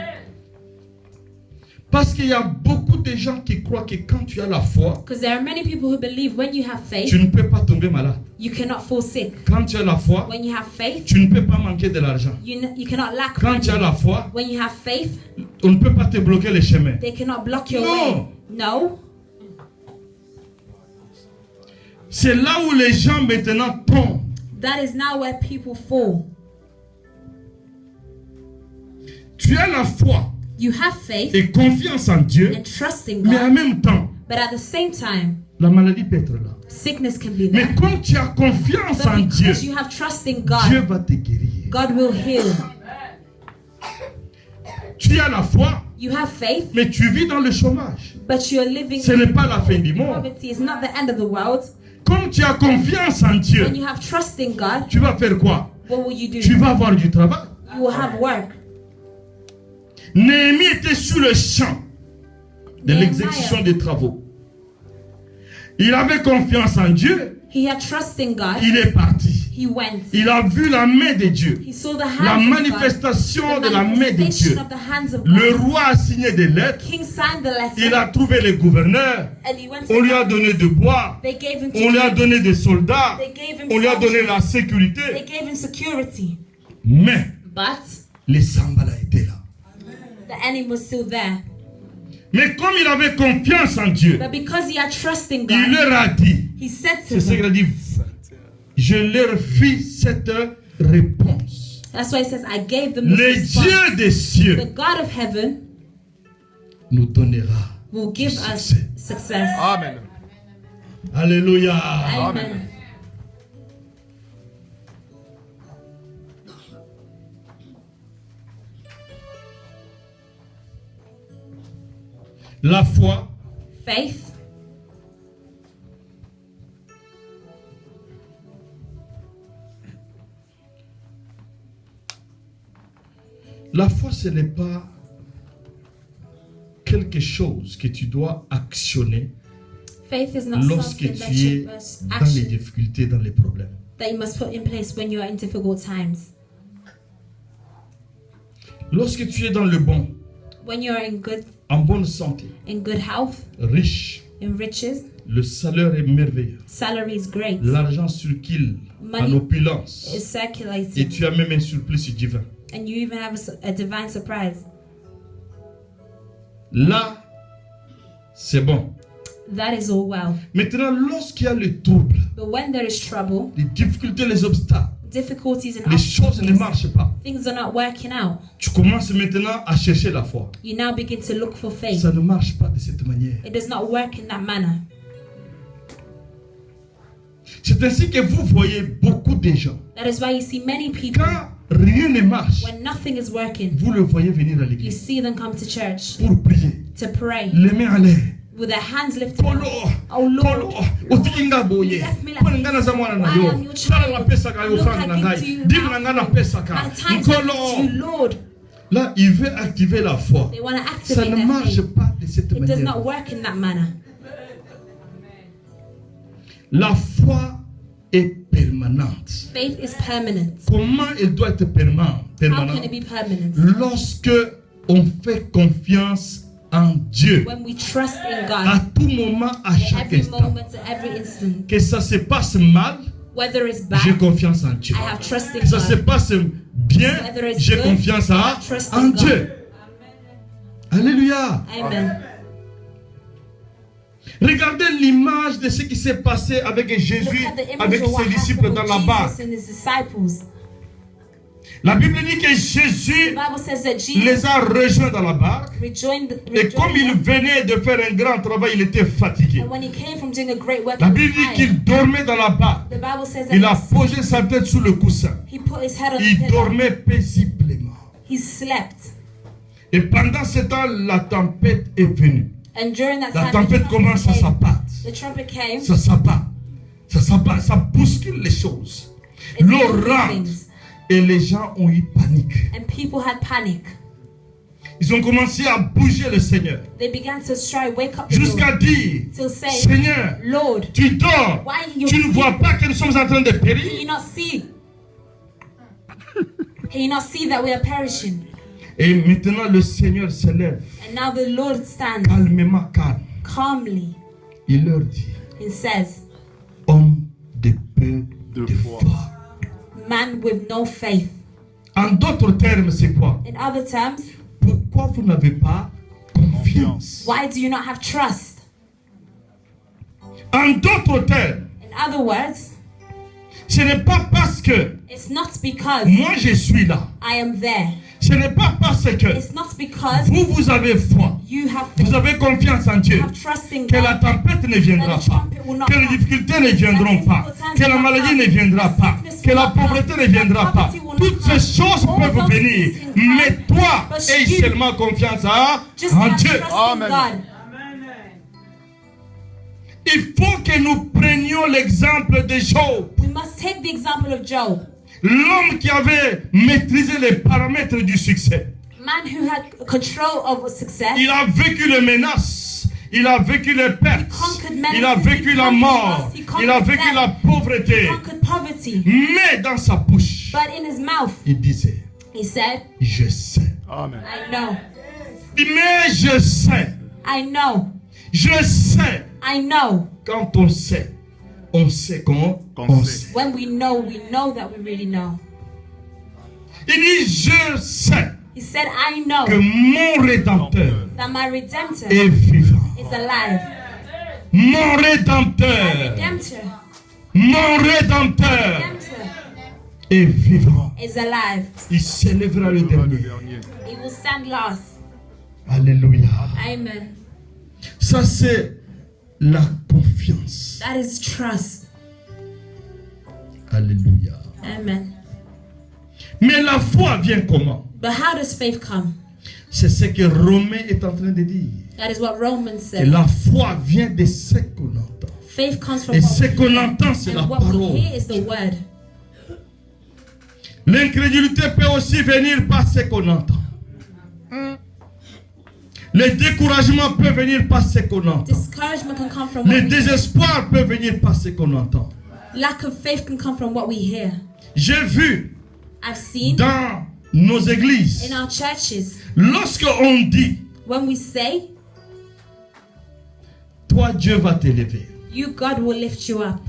Parce qu'il y a beaucoup de gens qui croient que quand tu as la foi, Because there are many people who believe when you have tu faith, ne peux pas tomber malade. you cannot fall sick. Quand tu as la foi, When you have faith, tu ne peux pas manquer de l'argent. you cannot lack Quand tu as money. la foi, When you have faith, on ne peut pas te bloquer les chemins. they cannot block your No. way. No. C'est là où les gens maintenant tombent. That is now where people fall. Tu as la foi You have faith et confiance en Dieu, and trust in mais en God, même temps, but at the same time, la maladie peut être là. sickness can be Mais there. comme tu as confiance en But Dieu, because you have trust in Dieu God, va te guérir. God will heal. Tu as la foi, You have faith, mais tu vis dans le chômage. but you're living Ce n'est pas la fin du monde. poverty. It's not the end of the world. Comme tu as confiance en Dieu, When you have trust in God, tu vas faire quoi? what will you do? Tu vas avoir du travail. You will have work. Néhémie était sur le champ de Nehemiah. l'exécution des travaux. Il avait confiance en Dieu, He had trust in God. il est parti. He went. Il a vu la main de Dieu, He saw the la hands of God. manifestation The de la main de Dieu. manifestation of the hands of Le God. roi a signé des lettres, King signed the il letter a trouvé les gouverneurs, and he went to on lui a God. donné de bois, They gave him on lui a to donné des soldats, They gave him on lui a donné soldiers. la They sécurité. gave him security. Mais But les Sambala étaient là. The enemy was still there. Mais comme il avait confiance en Dieu, But because he had trust in il God, leur a dit, he said to c'est ce qu'il them. a dit, je leur fis cette réponse. That's why he says, I gave them this Le response. Dieu des The cieux God of heaven nous donnera will give us succès. success. Amen. Alléluia. Amen. La foi, Faith, la foi, ce n'est pas quelque chose que tu dois actionner faith is not lorsque something that tu you es must dans les action, difficultés, dans les problèmes. that you must put in place when you are in difficult times. Lorsque tu es dans le bon, When you are en bonne santé, in good health, riche, in riches, le salaire est merveilleux. salary is great, L'argent circule en money opulence. is Et circulating, tu as même un surplus divin. and you even have a divine surprise. Là, c'est bon. That is all well. Maintenant, lorsqu'il y a le trouble, But when there is trouble, les difficultés, les obstacles, difficulties and les choses ne obstacles, marchent pas, things are not working out, tu commences maintenant à chercher la foi. you now begin to look for faith. Ça ne marche pas de cette manière. It does not work in that manner. C'est ainsi que vous voyez beaucoup de gens. That is why you see many people, Quand rien ne marche, when nothing is working, vous le voyez venir à you l'église see them come to church pour prier. to pray Les mains en l'air. with their hands lifted Polo, up. Oh polo, Lord, otikinga boye. Polo ngana za mwana na yo. Sala na pesa ka yo franga na ngai. Dimu na ngana pesa ka. my times are Nkolo. to you, Lord. Là, il veut activer la foi. They want to Ça activate ne their marche faith. pas de cette It does manière. not work in that manner. La foi est permanente. Faith is permanent. Comment elle doit être How permanente? can it be permanent? Lorsque on fait confiance en Dieu. When we trust in À God, tout moment, à chaque every instant. moment, at every instant. Que ça se passe mal, Whether it's j'ai bad, confiance en Dieu. I have trust in Que ça se God. passe bien, Whether it's j'ai good, confiance I have trust en in Dieu. Alléluia. Amen. Regardez l'image de ce qui s'est passé avec Look Jésus, at the image avec of what ses disciples happened dans with la barque. Jesus and his disciples. La Bible dit que The Jésus Bible says that Jesus les a rejoints dans la barque. rejoined Et comme il them. venait de faire un grand travail, il était fatigué. And when he came from doing a great work, La he was Bible dit tired. qu'il dormait dans la barque. The Bible says that Il a posé sa tête sous le coussin. he put his head on the Il pillow. dormait paisiblement. He slept. Et pendant ce temps, la tempête est venue. And during that La time, tempête commence à s'abattre. the trumpet came. Ça s'abat. Ça s'abat. Ça bouscule les choses. It L'eau moved rentre. things. Et les gens ont eu panique. And people had panic. Ils ont commencé à bouger le Seigneur. They began to try, wake up the Jusqu'à Lord, dire, to say, Seigneur, Lord, tu dors. why you Tu ne vois pas que nous sommes en train de Can périr. you not see? Can you not see that we are perishing? Et maintenant, le Seigneur se lève. And now the Lord stands Calmement, calme. calmly Il leur dit, and says, homme de peu De de foi. foi. man with no faith. En d'autres termes, c'est quoi? In other terms, Pourquoi vous n'avez pas confiance? why do you not have trust? En d'autres termes, In other words, ce n'est pas parce que it's not because moi je suis là. I am there. Ce n'est pas parce que It's not because vous avez foi. you have faith. Vous avez confiance en You Dieu. have trust in Que la God. tempête ne viendra pas. Que les difficultés ne viendront pas. Que la maladie ne viendra pas. Que la pauvreté ne viendra pas. Toutes ces choses peuvent venir. Mais toi, aie seulement confiance Just en have Dieu. trust in Amen. God. Il faut que nous prenions l'exemple de Job. We must take the example of Job. L'homme qui avait maîtrisé les paramètres du succès. Man who had control over success. Il a vécu les menaces. Il a vécu les pertes. Il a vécu la mort. Il a vécu la pauvreté. Conquered poverty. Mais dans sa bouche, But in his mouth, il disait, he said, je sais. Amen. I know. Mais je sais. I know. Je sais. I know. Quand on sait qu'on Qu'on sait. sait. When we know that we really know. Il dit, je sais. He said, I know que mon Rédempteur that my Redemptor est vivant. is alive. Mon My Rédempteur, Redemptor, mon Rédempteur Redemptor est vivant. is alive. Il s'élèvera le dernier. He will stand last. Alléluia. Amen. Ça, c'est la confiance. That is trust. Alléluia. Amen. Mais la foi vient comment? But how does faith come? C'est ce que Romain est en train de dire. That is what Romans Et says. la foi vient de ce qu'on entend. Faith comes from Et what ce we qu'on hear. entend, c'est la And what we parole. hear is the word. L'incrédulité peut aussi venir par ce qu'on entend. Le découragement peut venir par ce qu'on entend. Discouragement can come from Le what we hear. désespoir peut venir par ce qu'on entend. Lack of faith can come from what we hear. J'ai vu I've seen dans nos églises, in our churches, lorsque on dit, when we say, toi Dieu va t'élever. you, God will lift you up.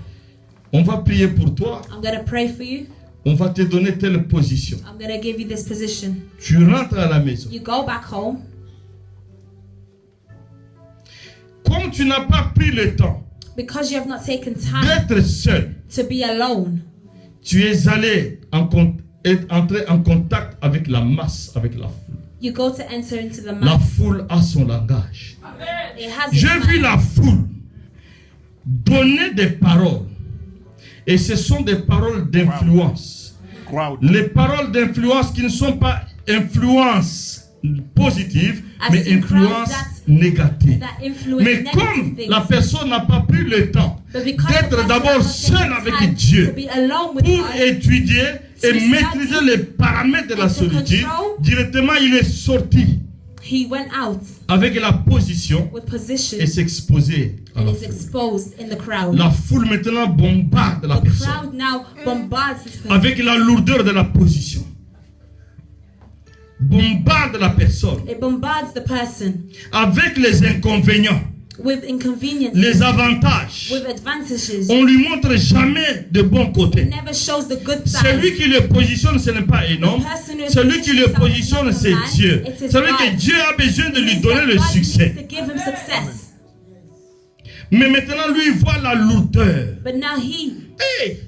On va prier pour toi. I'm going to pray for you. On va te donner telle position. I'm going to give you this position. Tu rentres à la maison. You go back home. Comme tu n'as pas pris le temps Because you have not taken time d'être seul, to be alone, tu es allé entrer en contact avec la masse, avec la foule. you go to enter into the La mass. foule a son langage. It has its J'ai vu mind. la foule donner des paroles. Et ce sont des paroles d'influence. Les paroles d'influence qui ne sont pas influence positive, mais seen crowds influence that négative. influence Mais negative comme things. la personne n'a pas pris le temps But because the d'être person d'abord has not seul taken avec time Dieu to be alone with pour God, étudier to et study maîtriser les paramètres de la and to solitude, control, directement il est sorti he went out avec la position with position et s'exposer à and la is foule. exposed in the crowd. La foule maintenant bombarde la The personne crowd now bombards this person avec la lourdeur de la position. Bombarde la personne It bombards the person avec les inconvénients, with inconveniences, les avantages. with advantages. On lui montre jamais de bons It côtés. never shows the good Celui side. qui le positionne, ce n'est pas un homme. Celui qui le positionne, c'est Dieu. Celui que Dieu a besoin de lui donner le succès. To give him success. Mais maintenant, lui, il voit la lourdeur. But now he, Hey!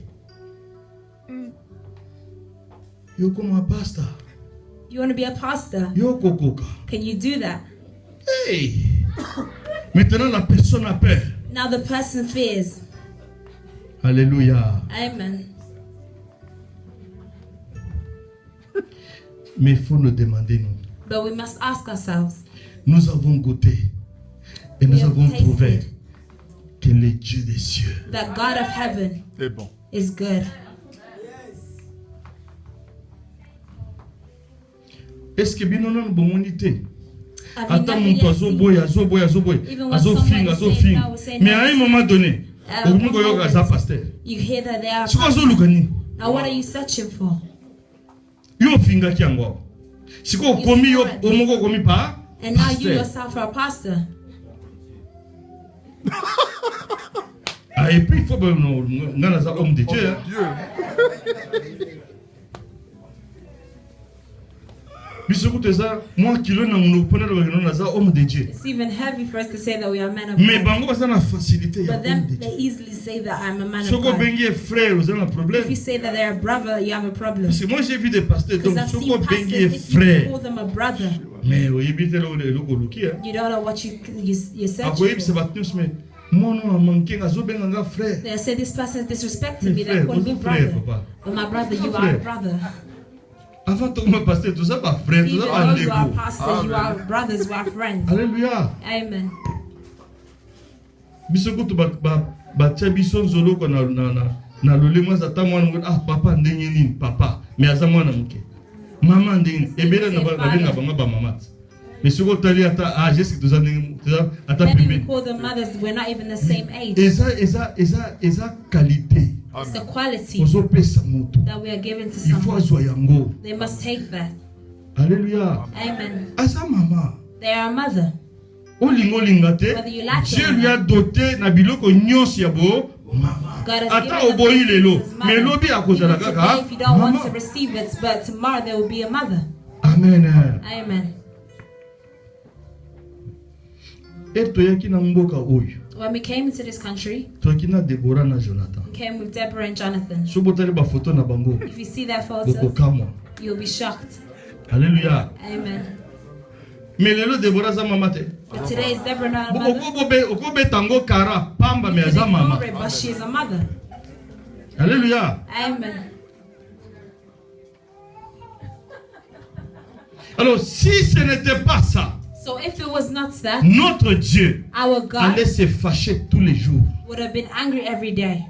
Yo, como pastor. you want to be a pastor? Yo, kokoka. Can you do that? Hey! Maintenant, la personne a peur. Now the person fears. Alléluia. Amen. Mais il faut nous demander, nous. But we must ask ourselves, Nous avons goûté et we nous have avons trouvé tasted que le Dieu des cieux that God of heaven C'est bon. is good. est-ce que bien non bon unité? Have you Attends never mon yet poisson seen- boy, Even when somebody say no, we say Mais no. à un moment donné, At au one moment où moment, ça pasteur. you hear that they are C'est quoi ça pastor. lukani? Now what are you searching for? Yo finga kiangwa. Si ko komi yo You omoko komi pa. And now you pasteur. yourself are a pastor. Ah, et puis il faut ngana za homme de Dieu. Hein. Dieu. Biso ça moi kilo na ngunu pona na za homme de Dieu. It's even heavy for us to say that we are men of Mais God. bango basa na facilité ya But homme then de Dieu. they easily say that I'm a man of Soko God. bengi frère, vous avez un problème. If you say that they're a brother, you have a problem. Parce que moi j'ai vu des pasteurs Because donc I've soko seen pastors, bengi if you frère. call them a brother, Mais oui, ibite le koluki hein. you don't know what you're Akoyib se searching for. battus mais moi non a manqué azo benga frère. They say this person is disrespecting Mais me, frère, they call me vous frère brother. papa. But my brother, you Frère. are a brother. Avant de me passer tout ça pas frère, tout Even ça pas though you are lego. pastors, you are brothers, you are friends. Alléluia. Amen. Biso kutu ba tia biso nzolo ko na lolemo za ta mwana ngo ah papa ndenge nini papa mais aza mwana muke. Mama ndenge ebela na ba benga banga ba mama. Mais soko tali ata ah j'est-ce que tout ça ata Many pembe. we call them mothers, we're not even the same age. Eza qualité. It's the quality Ozo pesa moto. that we are given to Il faut someone. azwa yango. They must take that. Alléluia. Amen. Asa mama. They are a mother. Olingo lingate. Whether you like it Dieu or lui a doté na biloko nyonso ya bo mama. God has Ata given oboyi them lelo. as mother. Mais lobi akozala Even kaka. today, if you don't want to Mama. receive it, but tomorrow there will be a mother. Amen. Amen. Amen. Et toyaki na mboka oyo. When we came into this country, Toyaki na Deborah na Jonathan. we came with Deborah and Jonathan. So botali ba photo na bango. If you see their photos, Bokokamwa. you'll be shocked. Alléluia. Amen. Mais lelo Deborah za mama te. But today is Deborah not a mother. Okobe tango kara pamba me za mama. But she is a mother. Alléluia. Amen. Alors si ce n'était pas ça, So if it was not that, notre Dieu our God allait se fâcher tous les jours would have been angry every day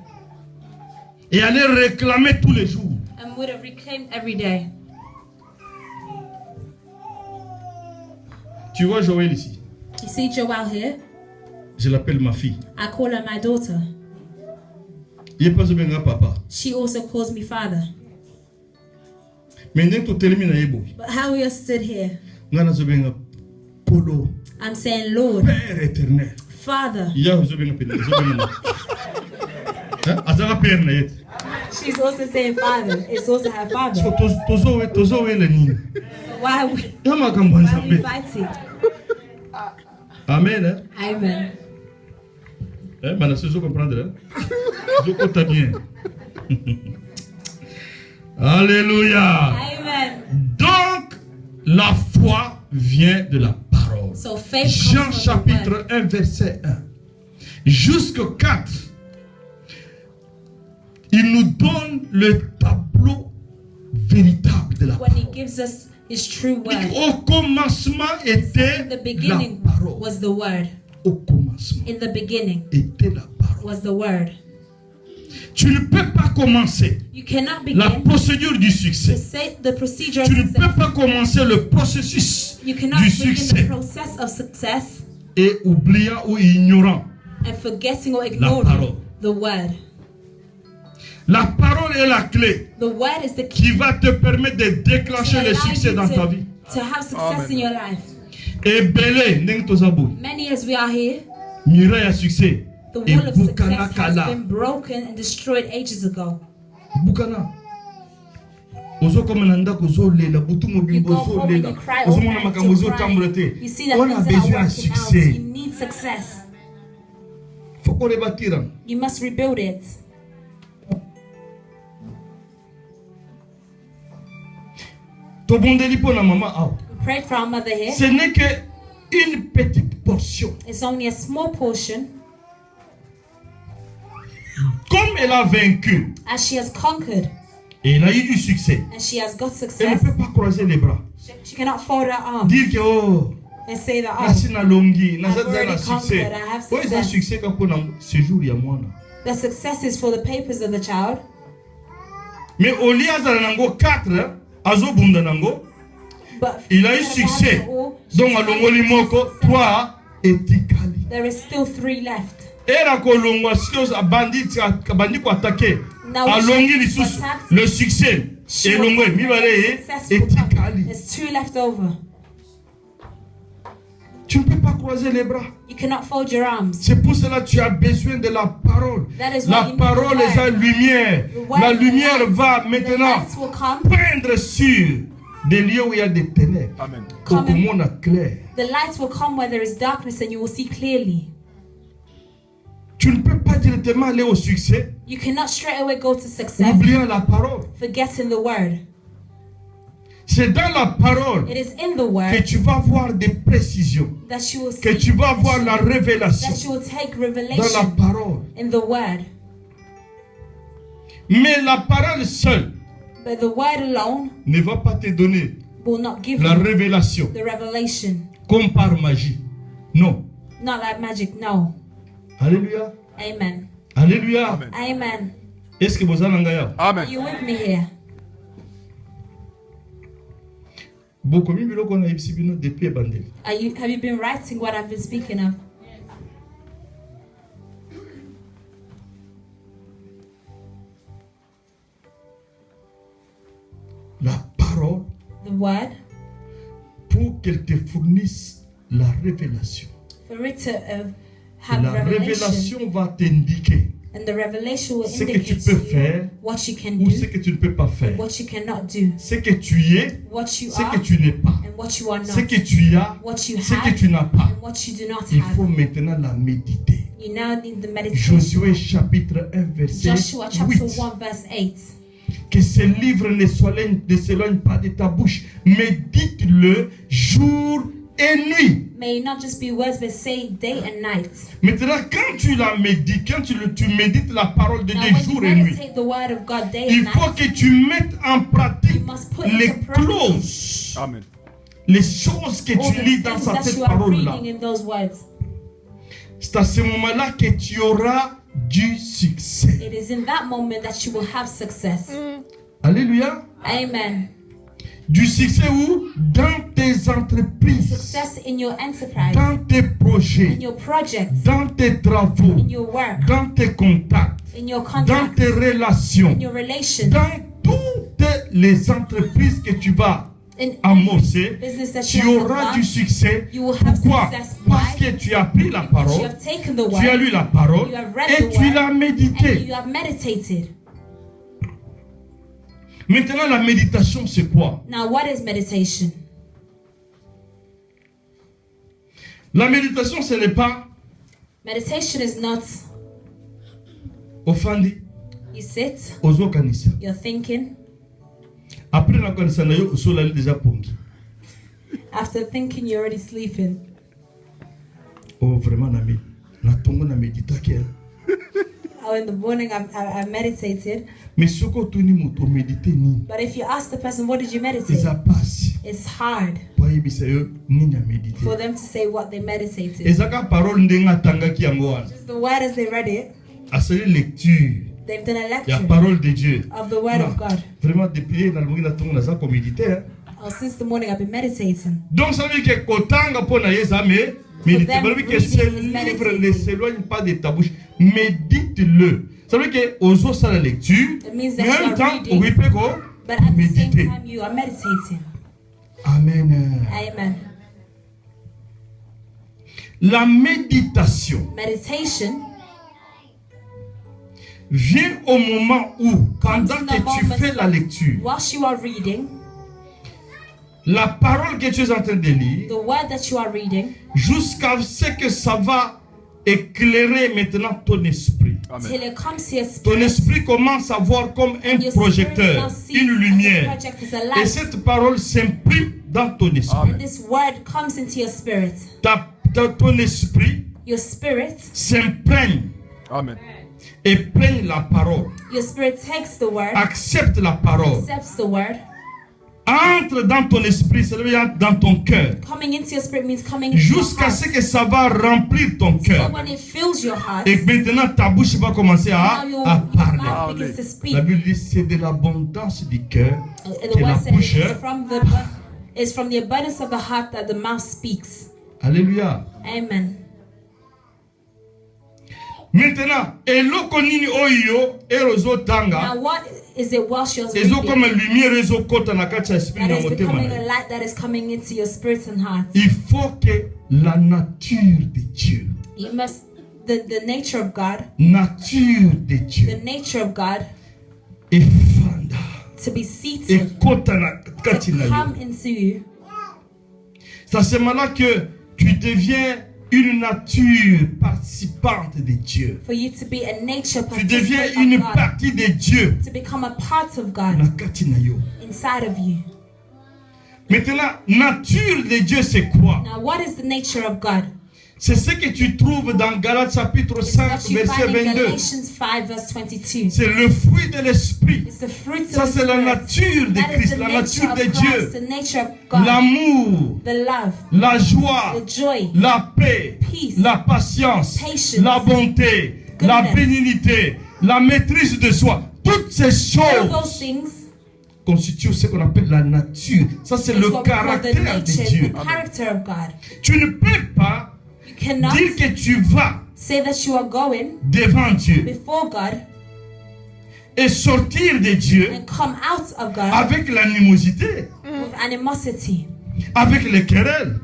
et allait réclamer tous les jours. and would have reclaimed every day. Tu vois Joël ici, You see Joelle here? je l'appelle ma fille. I call her my daughter. Il n'est pas un papa. She also calls me father. Mais ndenge totelemi na yebo. But how we are stood here, Ngana zobenga Polo, I'm saying, Lord, Père éternel. Father. Ya zobenga pele, zobenga. Hein? Azanga père na yet. She's also saying father. It's also her father. So tozo we le nini. Why are we, Ya makambo why are we nzambe. fighting? Amen. Hein? Amen. Maintenant, si vous comprenez, vous comptez bien. Alléluia. Amen. Donc, la foi vient de la parole. So faith Jean comes from the chapitre word. 1, verset 1. Jusqu'au 4. Il nous donne le tableau véritable de la When he parole. gives us his true word. Au commencement était In the la beginning parole. was the word. Au commencement In the beginning était la parole. was the word. Tu ne peux pas commencer You cannot la begin procédure du to succès. say the procedure of Tu ne success. peux pas commencer le processus You cannot du begin the succès process of success et oubliant ou ignorant and forgetting or parole. ignoring the word. la parole est la clé The word is the key qui va te permettre de déclencher to le allow succès you dans ta vie. to have success in your life. Et belé, ndenge tozaboui, Many as we are here, miraille à succès. the Et wall of Bukana success has Kala. been broken and destroyed ages ago. Bukana. Ozo comme nanda kozo lela butu You mobimbo go zo home and lela. you cry Ozo all mona night makambo zo to cry. tambola te. You see that On a things that are besoin de working out. succès. You need success. Faut qu'on les bâtira. You must rebuild it. To bondeli po na mama aw. We prayed for our mother here. Ce n'est que une petite portion. It's only a small portion. Comme elle a vaincu As she has conquered et elle a eu du succès, and she has got elle ne success, peut pas croiser les bras. she cannot fold her arms Dire que oh, and say that, nasi na longi, I've naza za already na succès. conquered, I have Oh, eza success. succès kako na séjour ya mwana. the success is for the papers of the child. Mais au lieu azala nango 4, azo bunda nango, But il a eu instead of succès. having it all, Donc she's alongoli having moko, success. 3 etikali. There is still 3 left. Era kolongwa skills abandi ko attaquer. Now Alongi she lisusu attacked. le succès. She Et was longwe mibale successful. etikali. There's 2 left over. Tu ne peux pas croiser les bras. You cannot fold your arms. C'est pour cela que tu as besoin de la parole. That is why La you need parole the est la word. lumière. The word La is lumière light. va The maintenant lights will come. peindre sur des lieux où il y a des ténèbres. Amen. Pour que le monde a clair. The lights will come where there is darkness and you will see clearly. Tu ne peux pas directement aller au succès You cannot straight away go to en success oubliant la parole. forgetting the word. C'est dans la parole It is in the que word tu vas voir des précisions. that you will Que see, tu vas voir la révélation that you will take dans la revelation parole. in the word. Mais la parole seule But the word alone ne va pas te donner will not give la you révélation the revelation. comme par magie. Non. Not like magic, no. Alléluia. Amen. Alléluia. Amen. Amen. Est-ce que vous en avez un? Are Amen. you with me here? Beaucoup de gens ont été depuis bandel. Have you been writing what I've been speaking of? La parole The word, pour qu'elle te fournisse la révélation. for it to Et have la revelation. révélation va t'indiquer And the revelation will ce que tu indicate peux to you faire what you can ou ce do que tu ne peux pas faire. and what you cannot do, Ce que tu es, what you ce are que tu n'es pas. and what you are Ce not, que tu as, what you ce que have tu n'as pas. and what you do not Il faut have. maintenant la méditer. You now need the meditation. Josué chapitre 1 verset Joshua chapter 8. 1 verse 8. Que ce livre ne s'éloigne pas de ta bouche. Médite-le jour et nuit. May it not just be words, but say day and night. Maintenant, quand tu la médites, quand tu médites la parole de Now, Dieu when jour you et nuit, meditate the word of God day il and faut night, que tu mettes en pratique you must put les into practice clauses, Amen. les choses que all tu the lis dans things that cette you are parole-là. reading in those words. C'est à ce moment-là que tu auras du succès. It is in that moment that you will have success. Alléluia. Amen. Du succès où? Dans tes entreprises, Success in your enterprise, dans tes projets, in your projects, dans tes travaux, in your work, dans tes contacts, in your dans contacts, tes relations, in your relations, dans toutes les entreprises que tu vas in amorcer, business that you tu have auras du done, succès. you will have Pourquoi? success. Parce Why? que tu as pris la You parole, have taken the tu as word lu la parole you have read et the tu word, l'as and médité. you have meditated. Maintenant, la méditation, c'est quoi? Now, what is meditation? La méditation, ce n'est pas Meditation is not ofandi, you sit, ozokanisa. you're thinking. Après la kanisa na yo, usolali déjà pongi. After thinking, you're already sleeping. Oh, vraiment, na tongo na méditaki. Oh, in the morning, I meditated. Mais soko tuni moto méditer ni. But if you ask the person, what did you meditate? Eza passe. It's hard Pour yebisa yo nini a méditer. for them to say what they meditated. Ezaka parole ndenga tangaki yango wana. Just the word as they read it, Asali lecture they've done a ya lecture parole de Dieu. of the word of God. Vraiment depuis na longi na tongo na za ko méditer. Oh, since the morning, I've been meditating. Donc ça veut dire que kotanga pona yeza mais méditer. Ça veut dire que ce livre ne s'éloigne pas de ta bouche. Médite-le. Ça veut dire que ozo ça la lecture. It means Mais that en you même temps, are reading, oui peut ko but at the same méditer. time, you are meditating. Amen. Amen. La méditation Meditation vient au moment où, pendant comes in que the tu moment fais la lecture, whilst you are reading, la parole que tu es en train de lire, the word that you are reading, jusqu'à ce que ça va éclairer maintenant ton esprit. Amen. till it comes to your Ton spirit. esprit commence à voir comme un Your spirit projecteur, now sees une as a lumière. project, as a Et light. cette parole s'imprime dans ton esprit. Amen. And this word comes into your spirit. Ton esprit Your spirit, s'imprègne Amen. et prenne la parole. your spirit takes the word, Accepte la parole. accepts the word. Entre dans ton esprit, c'est-à-dire dans ton cœur. Coming into your spirit means coming into your Jusqu'à heart. ce que ça va remplir ton So cœur. when it fills your heart, Et maintenant ta bouche va commencer à now your parler. mouth begins to speak. La Bible dit c'est de l'abondance du cœur And que the la word says bouche. it's from the abundance of the heart that the mouth speaks. Alléluia. Amen. Maintenant, eloko nini oyo erozo tanga Now what is it whilst you're ezo comme reading lumière ezo kota na kati ya esprit that na is motema becoming na a yo. light that is coming into your spirit and heart? Il faut que la nature de Dieu, You must the nature of God, nature de the Dieu nature of God efanda to be seated, ekota na kati to na yo. come into you. C'est à ce moment-là que tu deviens une nature participante de Dieu. For you to be a nature Tu deviens participant une of God, partie de Dieu to become a part of na God kati na yo. inside of you. Maintenant, nature de Dieu c'est quoi? Now what is the nature of God? C'est ce que tu trouves dans Galates chapitre It's 5 what you verset find in 22. Galatians 5 verse 22. C'est le fruit de l'esprit. It's the fruit of Ça the c'est la Spirit. nature de That is Christ, the la nature nature of de Christ, Dieu. the nature of God, L'amour, the love, la joie, the joy, la paix, peace, la patience, patience, la bonté, la goodness, bénignité, la maîtrise de soi. Toutes ces all choses those things constituent ce qu'on appelle la nature. Ça c'est is le what we call the caractère de nature, Dieu. the character of God. Tu ne peux pas You cannot dire que tu vas say that you are going devant Dieu before God et sortir de Dieu and come out of God avec l'animosité, with animosity, avec les querelles.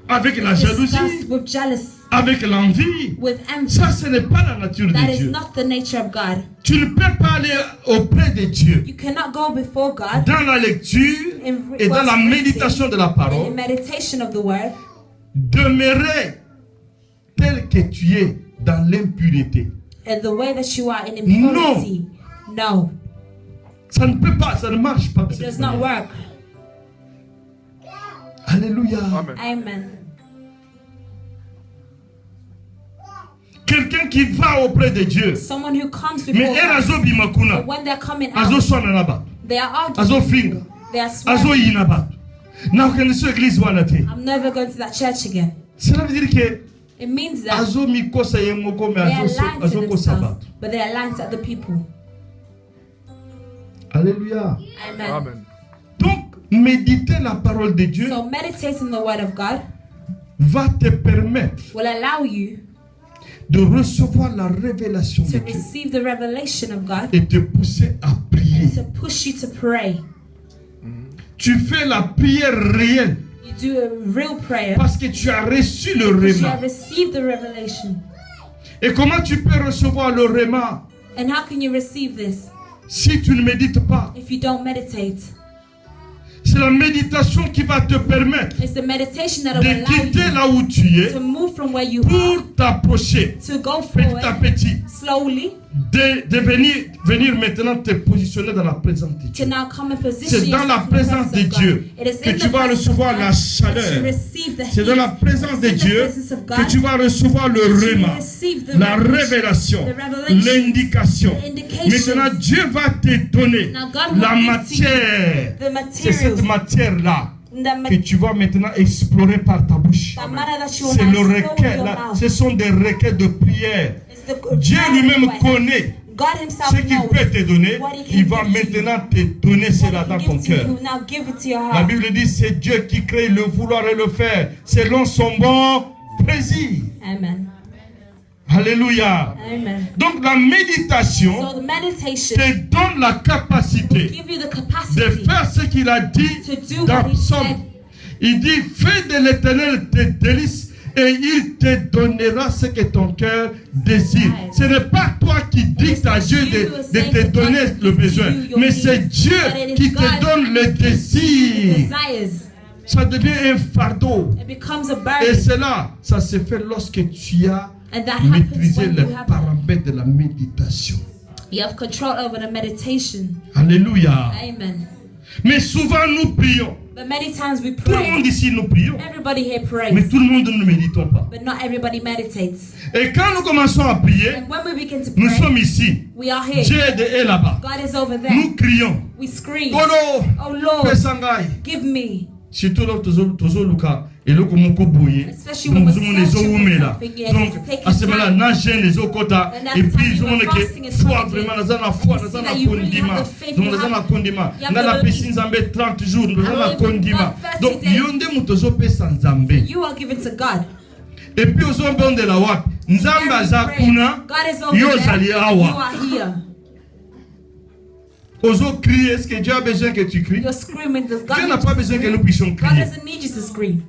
avec la jalousie, disgust, with jealousy, avec l'envie. with envy. Ça, ce n'est pas la nature That de is Dieu. not the nature of God. Tu ne peux pas aller auprès de Dieu You cannot go before God dans la lecture et dans la méditation de la in parole, meditation of the word, demeurer tel que tu es dans l'impureté. and the way that you are in impurity. No, Ça ne peut pas, ça ne marche pas. de it cette does not manière. work. Alléluia. Amen. Quelqu'un qui va auprès de Dieu. Someone who comes Mais before God, erazo bimakuna. but when they're coming Azo out, swana na bato. they are arguing, Azo finga. they are Azo swearing. yina bato. Na okende so église wana te. I'm never going to that church again. Cela veut dire que It means that azo mikosa ye moko me they are lying to azo kosa themselves, bato. but they are lying to other people. Alléluia. Amen. Donc, méditer la parole de Dieu So meditating the word of God va te permettre will allow you de recevoir la révélation de to Dieu receive the revelation of God et te pousser à prier. and to push you to pray. Tu fais la prière réelle You do a real prayer parce que tu as reçu le because you réma. have received the revelation. Et comment tu peux recevoir le réma And how can you receive this si tu ne médites pas? if you don't meditate? C'est la méditation qui va te permettre It's the meditation that will de allow quitter you là où tu es to move from where you are, pour t'approcher to go petit à forward petit, slowly, de venir maintenant te positionner dans la présence de to Dieu. now come and position C'est dans la yourself in the présence presence de of God. Dieu It is que in tu the vas presence of recevoir God la that chaleur. you receive the C'est dans la heat. présence de It's in the Dieu presence of que God tu vas recevoir le that you réma, receive the la revelation, révélation, the revelation, l'indication. the indications. Maintenant, Dieu va te donner Now God will la give to matière. the C'est cette materials, matière-là the que tu vas maintenant explorer par ta bouche. matter that you will C'est now le explore with requête, your là, mouth. ce sont des requêtes de prière. It's the Dieu prayer lui-même request. connaît God himself ce qu'il knows peut te donner. what he can Il va give to you. maintenant te donner What cela he dans can ton give to you, cœur. he will now give it to your La heart. Bible dit c'est Dieu qui crée le vouloir et le faire selon son bon plaisir. Amen. Alléluia. Amen. Donc la méditation So the meditation te donne la capacité give you the de capacity faire ce qu'il a dit to do dans what he Psaume. said. Il dit fais de l'Éternel tes délices et il te donnera ce que ton cœur désire. Right. Ce n'est pas toi qui dictes à Dieu de te donner le besoin, mais c'est Dieu qui te donne le désir. Desires. Ça devient un fardeau. It becomes a Et burden. cela, ça se fait lorsque tu as And that happens maîtrisé when les you have, paramètres de la méditation. you have control over the meditation. Alléluia. Amen. Mais souvent nous prions. But many times we Tout le monde pray. ici nous prions. Everybody here Mais prays. tout le monde ne méditons pas. But not everybody meditates. Et quand nous commençons à prier, And when we begin to nous pray, sommes ici. we are here. Dieu est là-bas. God is over there. Nous crions. We scream, Kolo, oh Lord, pesangai. give me. Surtout là, tozo luka. Et là, comme on boye. Especially when Donc, we're nous les searching hommes for là. something, yeah, Donc, it's taking à ce moment-là, time. nage les okota. And that Et puis, time ils you ont were que fasting and foi praying. vraiment, dans la foi, You dans see la that you really condima. have the faith, Donc, you dans have- la condima. you have Dans la the piscine, Zambé 30 jours. Dans la will condima. give God Donc, 30 days. yonde mutozo pe sans Zambé. You are given to God. Et puis, aux hommes de la wap. Nzamba And we za pray. kuna. God is over Yo there. zali You awa. are here. Aux autres cris, est-ce que Dieu a besoin que tu cries? You're screaming. Does God Dieu n'a need pas you to besoin que scream? nous puissions God crier. doesn't need you to scream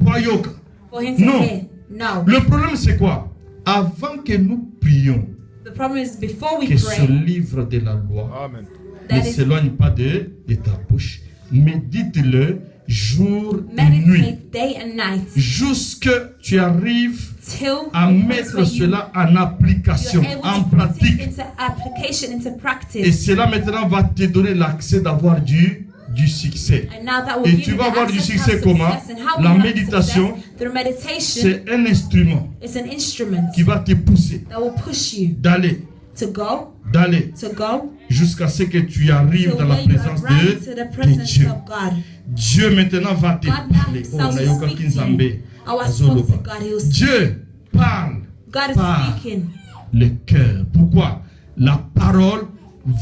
Pas yoka. for him to No. hear. No. Le problème c'est quoi? Avant que nous prions, The problem is before we que ce pray, livre de la loi Amen. ne that is s'éloigne pas de ta bouche. Médite-le jour et nuit. meditate day and night Jusque tu arrives till à the point mettre where you- cela en application, you're able en to put it pratique. into application, into Et practice. cela maintenant va te donner l'accès d'avoir du succès. And now that will Et give tu you vas the avoir du access to succès have comment? success. And how La we have méditation, success through meditation, c'est un instrument it's an instrument qui va te pousser that will push you d'aller to go jusqu'à ce que tu arrives to dans la where you présence arrive to the de presence Dieu. of God. Dieu maintenant va te God now parler. Oh, himself will Nayoka speak to Kinzambe, you. Our Azoloba. sponsor God, he will speak. Dieu parle God is par speaking. le cœur. Pourquoi? La parole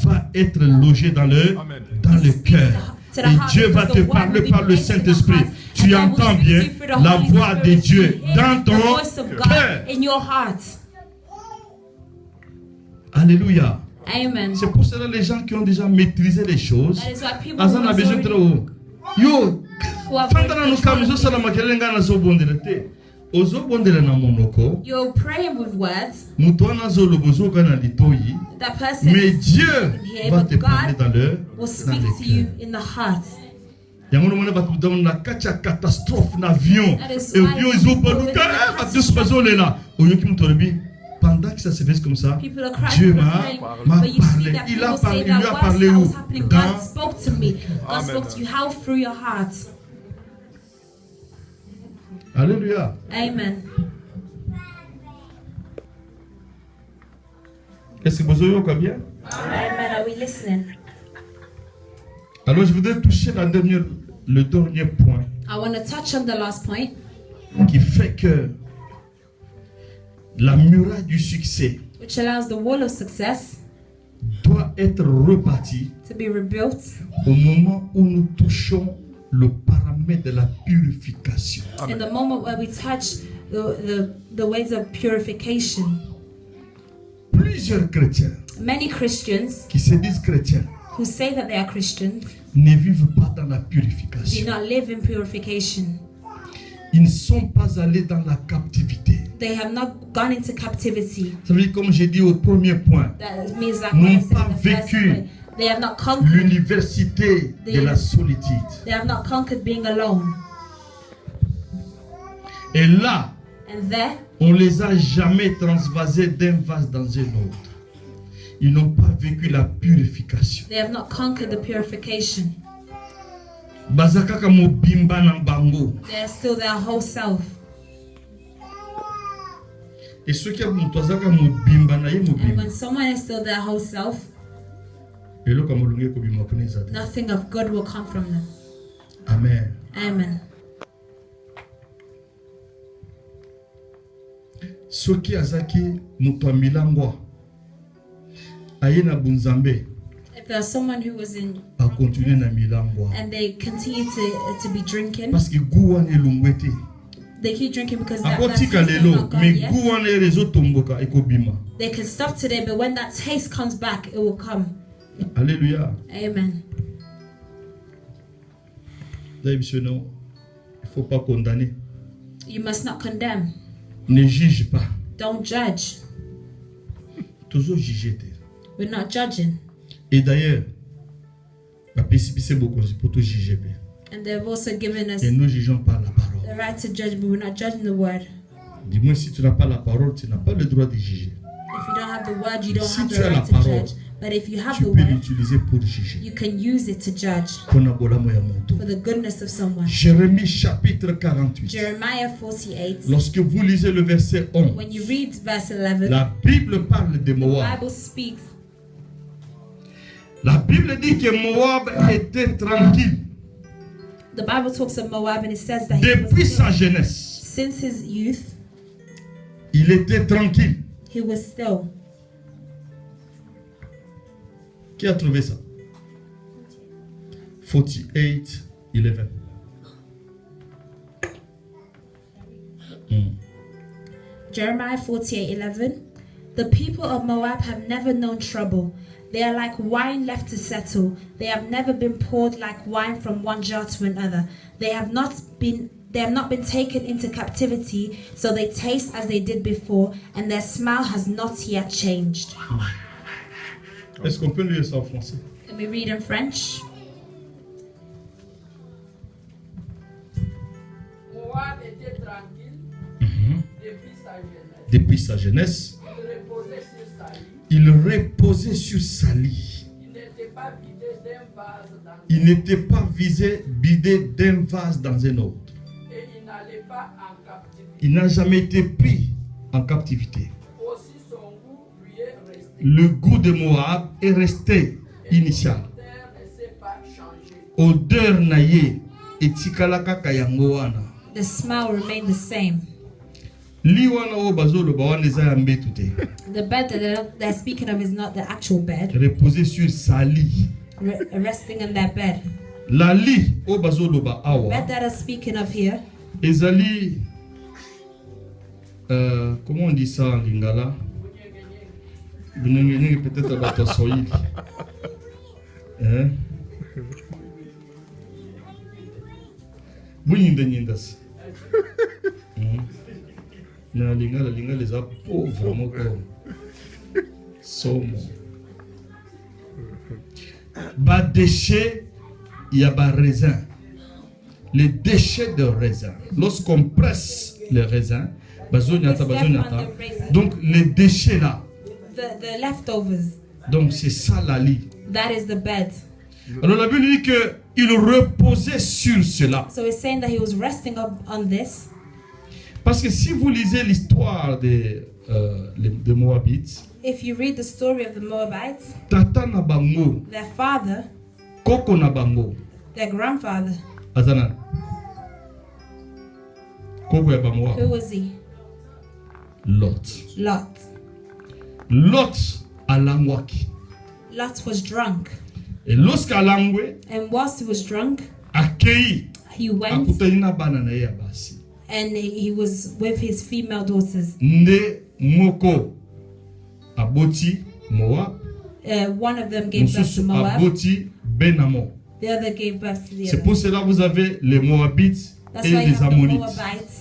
va être logée dans le cœur. To the Et heart, Dieu va because te the word parler will be par le placed in the Saint-Esprit. heart, Tu and God will entends speak bien to you through the la Holy voix de Spirit. Dieu You hear dans the ton voice of God cœur. in your heart. Alléluia. Amen. C'est pour cela les gens qui ont déjà maîtrisé les choses. That is why people Azan who a has besoin de already- trop. Yo, who are Fandana nukamuzo sala makelele ngana zo bondele te. Ozo bondele na monoko. You're praying with words. Mutuana zo lobozo kana litoyi. That person Mais Dieu here, va but te parler dans God le will speak to you in the heart. Yango mona batu dans la catastrophe n'avion. That is Et why puis ils ont people pas with nous the batu spazo là. Oyoki mutorebi. Pendant que ça se fait comme ça, People are crying, Dieu people m'a are praying, m'a but you see parlé. that Il a people say parlé, il that lui a whilst parlé that où? was happening, God Dans spoke to me. God spoke to you. How? Through your heart. Alléluia. Amen. Est-ce que vous avez bien? Amen. Are we listening? Alors je voudrais toucher le dernier point I want to touch on the last point qui fait que la muraille du succès which allows the wall of success doit être rebâtie to be rebuilt au moment où nous touchons le paramètre de la purification. in the moment where we touch the ways of purification. Plusieurs chrétiens Many Christians qui se disent chrétiens who say that they are Christians ne vivent pas dans la do purification. not live in purification. Ils ne sont pas allés dans la captivité. They have not gone into captivity. Ça veut dire, comme j'ai dit au premier point, That means like N'ont what I said pas in the first vécu point. They have not conquered. l'université de la solitude. They have not conquered being alone. Et là, And there, on les a jamais transvasés d'un vase dans un autre. Ils n'ont pas vécu la purification. they have not conquered the purification. Bazakaka mobimba na bango. They are still their whole self. Et ceux qui ont mutazaka mobimba na ye And mobimba. when someone is still their whole self, Elo kamolunge ko bima kuneza. nothing of good will come from them. Amen. Amen. Soki azaki muto milangwa. Ayena bunzambe If there's someone who was in a continuer na milangwa. and they continue to be drinking, Parce que guwa ne lungwete. they keep drinking because that Akotika taste is lelo, not gone mais yet. guwa ne rezo tomboka ekobima. They can stop today, but when that taste comes back, it will come. Alléluia. Amen. D'ailleurs, il ne faut pas condamner. You must not condemn. Ne juge pas. Don't judge. Toujours juger. We're not judging. Et d'ailleurs, c'est beaucoup pour tout juger. And they've also given us Et nous jugeons pas la parole. the right to judge, but we're not judging the word. Dis-moi, si tu n'as pas la parole, tu n'as pas le droit de juger. If you don't have the word, you don't Si have tu the as la right to parole, judge. But if you have Tu the peux word, l'utiliser pour juger. you can use it to judge For for the goodness of someone. Jérémie chapitre 48. Jeremiah 48. Lorsque vous lisez le verset 11, When you read verse 11, la Bible parle de the Moab. Bible speaks. La Bible dit que Moab était tranquille The Bible talks of Moab and it says that he depuis was sa still, jeunesse. since his youth, Il était tranquille. he was still. Qui a trouvé ça? 48, 11. Jeremiah 48:11. The people of Moab have never known trouble. They are like wine left to settle. They have never been poured like wine from one jar to another. They have not been taken into captivity, so they taste as they did before, and their smell has not yet changed. Est-ce qu'on peut lire ça en français? Can we read in French? Moab était tranquille Depuis sa jeunesse, Il reposait sur sa lit. il reposait sur sa lit. Il n'était pas Vidé d'un vase dans un autre. Et il n'allait pas en captivité. Il n'a jamais été pris en captivité. Aussi son goût lui est resté. Le goût de Moab est resté initial. La terre ne s'est pas changé. Odeur naye etikalaka kayango wana. The smell remained the same. Li wana o bazolo ba wana eza ya mbetu te. The bed that they're speaking of is not the actual bed, Reposer sur sa lit. resting in their bed. La lit o bazolo ba The awa. bed that I'm speaking of here, Ezali comment on dit ça en lingala? Peut-être à votre soïl. Hein? Bunyinde nyindas. Na linga les a pauvres moko. Somo. Ba déchet, il y a ba raisin. Les déchets de raisin. Lorsqu'on presse les raisins, bazonyata. Donc les déchets là. The leftovers. Donc c'est ça la lit. That is the bed. Alors la Bible dit que il reposait sur cela. So it's saying that he was resting up on this. Parce que si vous lisez l'histoire des Moabites, If you read the story of the Moabites, tata na bango, their father, koko na bango, their grandfather, azana. Koko ya bango. who was he? Lot. Lot. Lot alangwaki. Lot was drunk. Et lorsqu'alangwe, And whilst he was drunk, akei he went akutani na bana na ye basi. and he was with his female daughters. Nde moko aboti Moab, One of them gave birth to mususu Moab, aboti Benamo. the other gave birth to the C'est other. pour cela que vous avez les Moabites That's et why you les have the Ammonites. Moabites.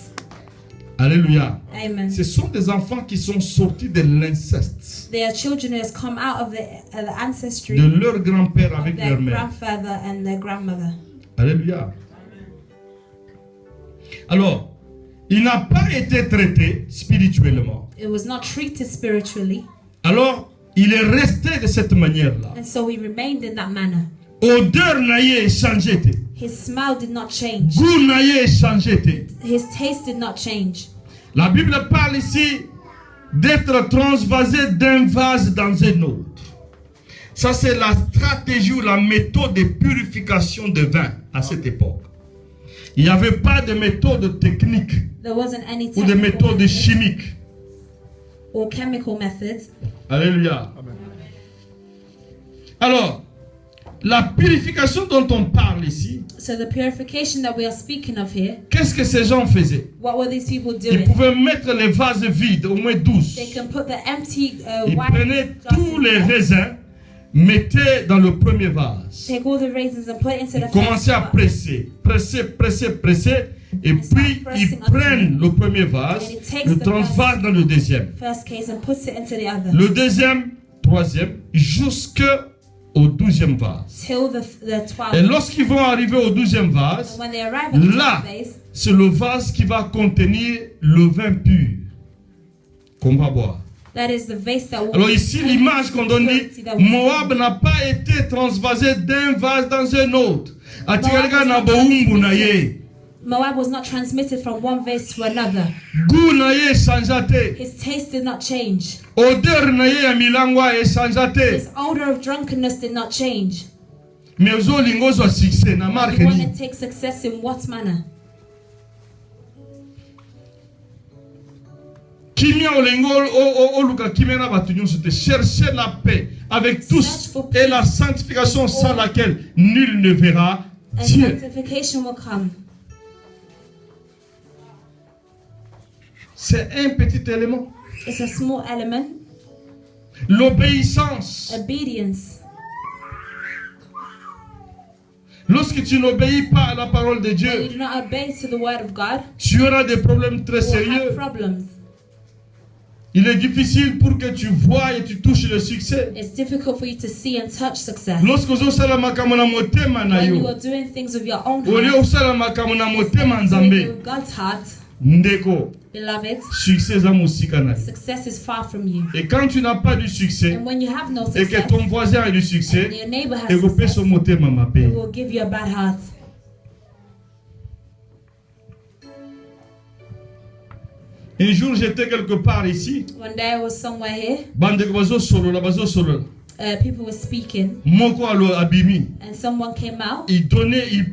Alléluia. Amen. Ce sont des enfants qui sont sortis de l'inceste They are children who has come out of the ancestry de leur grand-père of avec their leur mère. grandfather and their grandmother. Alléluia. Alors, il n'a pas été traité spirituellement. It was not treated spiritually, Alors, il est resté de cette manière-là. and so he remained in that manner. Odeur n'a pas changé. His smell did not change. Goût n'a pas changé. His taste did not change. La Bible parle ici d'être transvasé d'un vase dans un autre. Ça, c'est la stratégie ou la méthode de purification de vin à cette époque. Il n'y avait pas de méthode technique There wasn't any ou de technical méthode methods chimique. or chemical methods. Alléluia. Alors, la purification dont on parle ici, So the purification that we are speaking of here, qu'est-ce que ces gens faisaient? what were these people Ils doing? pouvaient mettre les vases vides, au moins 12. They can put the empty Ils wine prenaient tous les glasses, raisins, mettaient dans le premier vase. take all the raisins and put it into Ils the commençaient à first presser, et puis ils prennent le premier vase, le transvasent dans le deuxième. case and puts it into the other. Le deuxième, troisième, jusqu'au 12e vase. Till the Et 12th. lorsqu'ils vont arriver au 12e vase, And when they arrive at the là, 12th vase, c'est le vase qui va contenir le vin pur qu'on va boire. that is the vase that will Alors ici, l'image qu'on donne dit, Moab n'a pas été transvasé d'un vase dans un autre. Atirelga na boumbu na ye. Moab was not transmitted from one vase to another. Goût na ye changeate. His taste did not change. Odeur na ye ya milangwa e changeate. His odor of drunkenness did not change. Mais ozolingo zo succès na marque You want ni. to take success in what manner? Kimia olingo oluka kimia na batu nyonso te. Chercher la paix avec tous et la sanctification sans laquelle nul ne verra And Dieu. sanctification will come. C'est un petit élément. It's a small element. L'obéissance. Obedience. Lorsque tu n'obéis pas à la parole de When you Dieu, do not obey to the word of God, tu auras des problèmes très you will have sérieux. problems. Il est difficile pour que tu vois et tu touches le succès. It's difficult for you to see and touch success. Lorsque ozosala makambo na motema na When you yo, are doing things with your own oli heart, osala makambo na motema doing it nzambe, with God's heart, ndeko, beloved, succès eza mosika na yo. success is far from you. Et quand tu n'as pas du succès And when you have no et que success, ton voisin a du and succès, your neighbor has ekopesa success, motema it mabe. will give you a bad heart. Un jour j'étais quelque part ici, One day I was somewhere here, bandeko bazosolola. people were speaking, Moko alo abimi. and someone came out. Il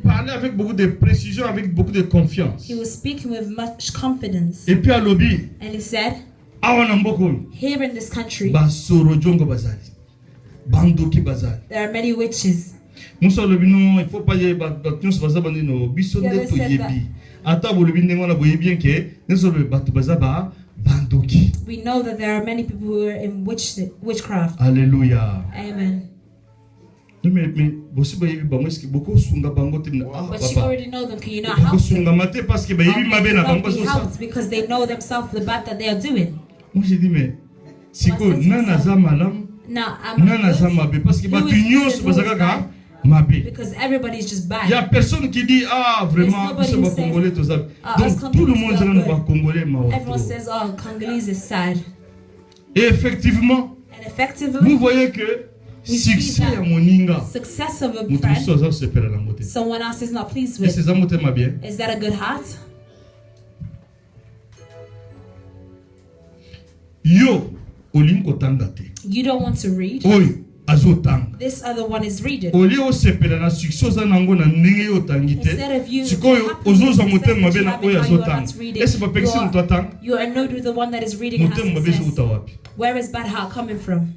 parlait avec beaucoup de précision, avec beaucoup de confiance. He was speaking with much confidence, Et puis à lobby, and he said, awa na mboko, here in this country, basoro jongo bazali, bandoki bazali. there are many witches. Musa lobi non, il faut pas y batons bazabandi no biso Yeah, they ndeto said that. yebi. Ata bolobi ndengo na boye bien que neso lobi batu bazaba bandoki. We know that there are many people who are in witchcraft. Alléluia. Amen. Mais bosi ba yibi bango eske boko sunga bango te But you papa already know them. Can you not boko help them? sunga mate parce que ba yibi mabe na bango They so ça. helped because they know themselves the bad that they are doing. Moi j'ai dit mais siko What's it nana say? za malam Now, I'm nana za mabe parce que Who ba is tu nyos good and who bazaka is ka bad? mabe. because everybody's just Il y a bad. personne qui dit ah vraiment There's nobody c'est who ba says, congolais tous ça. us Donc tout le Congolese monde are est là good. ba congolais ma. Everyone says, oh, Congolese is sad. Et effectivement, And effectively, vous voyez que We succès see that à moninga success of a mutu friend, soza se pela na mote. someone else is not pleased Et c'est with. ça mote ma bien. Is that a good heart? Yo olingo tanga te. You don't want to read. Oyo azotanga. This other one is reading. Oli o sepela na succès oza nango na ndenge yo tangi te. Instead of you Sikoyo happy with ozoza the mote success mabe that you na have oyo and how you are azotanga. not reading, Est-ce pas pexi mutu atanga? you are annoyed with the one that is reading and Mote has mabe success. uta wapi? Where is bad heart coming from?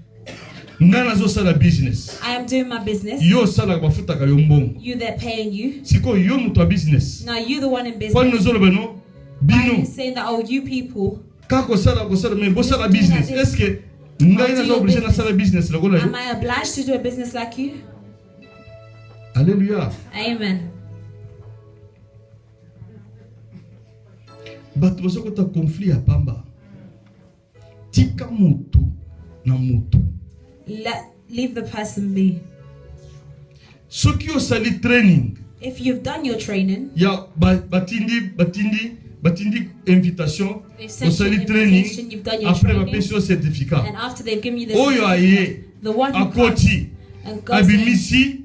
Nga nazosala business. I am doing my business. Yo osala bafutaka yo mbongo. You, they're paying you. Sikoyo yo mutu wa business. Now you the one in Kwa business. nozoloba no Why are bino. you saying that, oh, you people, Kako sala mais bosala business. Est-ce que ngai nazo obligé na sala business lokola yo? am I obliged to do a business like you? Alléluia. Amen. Bato bazokota conflit ya pamba. Tika mutu na mutu. Leave the person be. Soki osali training If you've done your training, ya batindi invitation they've sent you osali an training invitation, you've done your après training, bapesi yo certificat. and after they've given you the Oyo aye the one who comes akoti and goes in, abimisi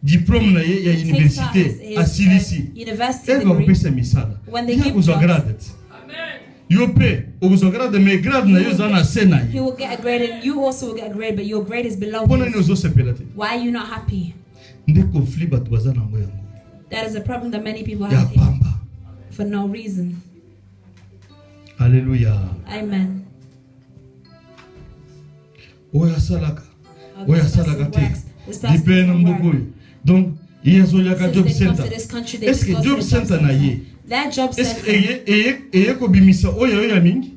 diplôme na ye ya takes out université his, asilisi. university Eva degree. kopesa misala. When they Ya give kozwa jobs, grade. Yo pe okozwa grade mais grade na yo za na se na he ye. will get a grade and you also will get a grade, but your grade is below Pona ni his. ozosepela te. Why are you not happy? Nde conflit bato baza nango yango. That is a problem that many people Ya have here pamba. for no reason. Alléluia. Amen. Oyo asalaka. Oh, Oyo this asalaka person te. works. This person Lipe na doesn't work. mbokoyo. Donc, il y a zoliaka Since job they come center. to this country, they Est-ce just que go to job the job center na center. ye? That job Est-ce que center. eye kobimisa oyo ya mingi?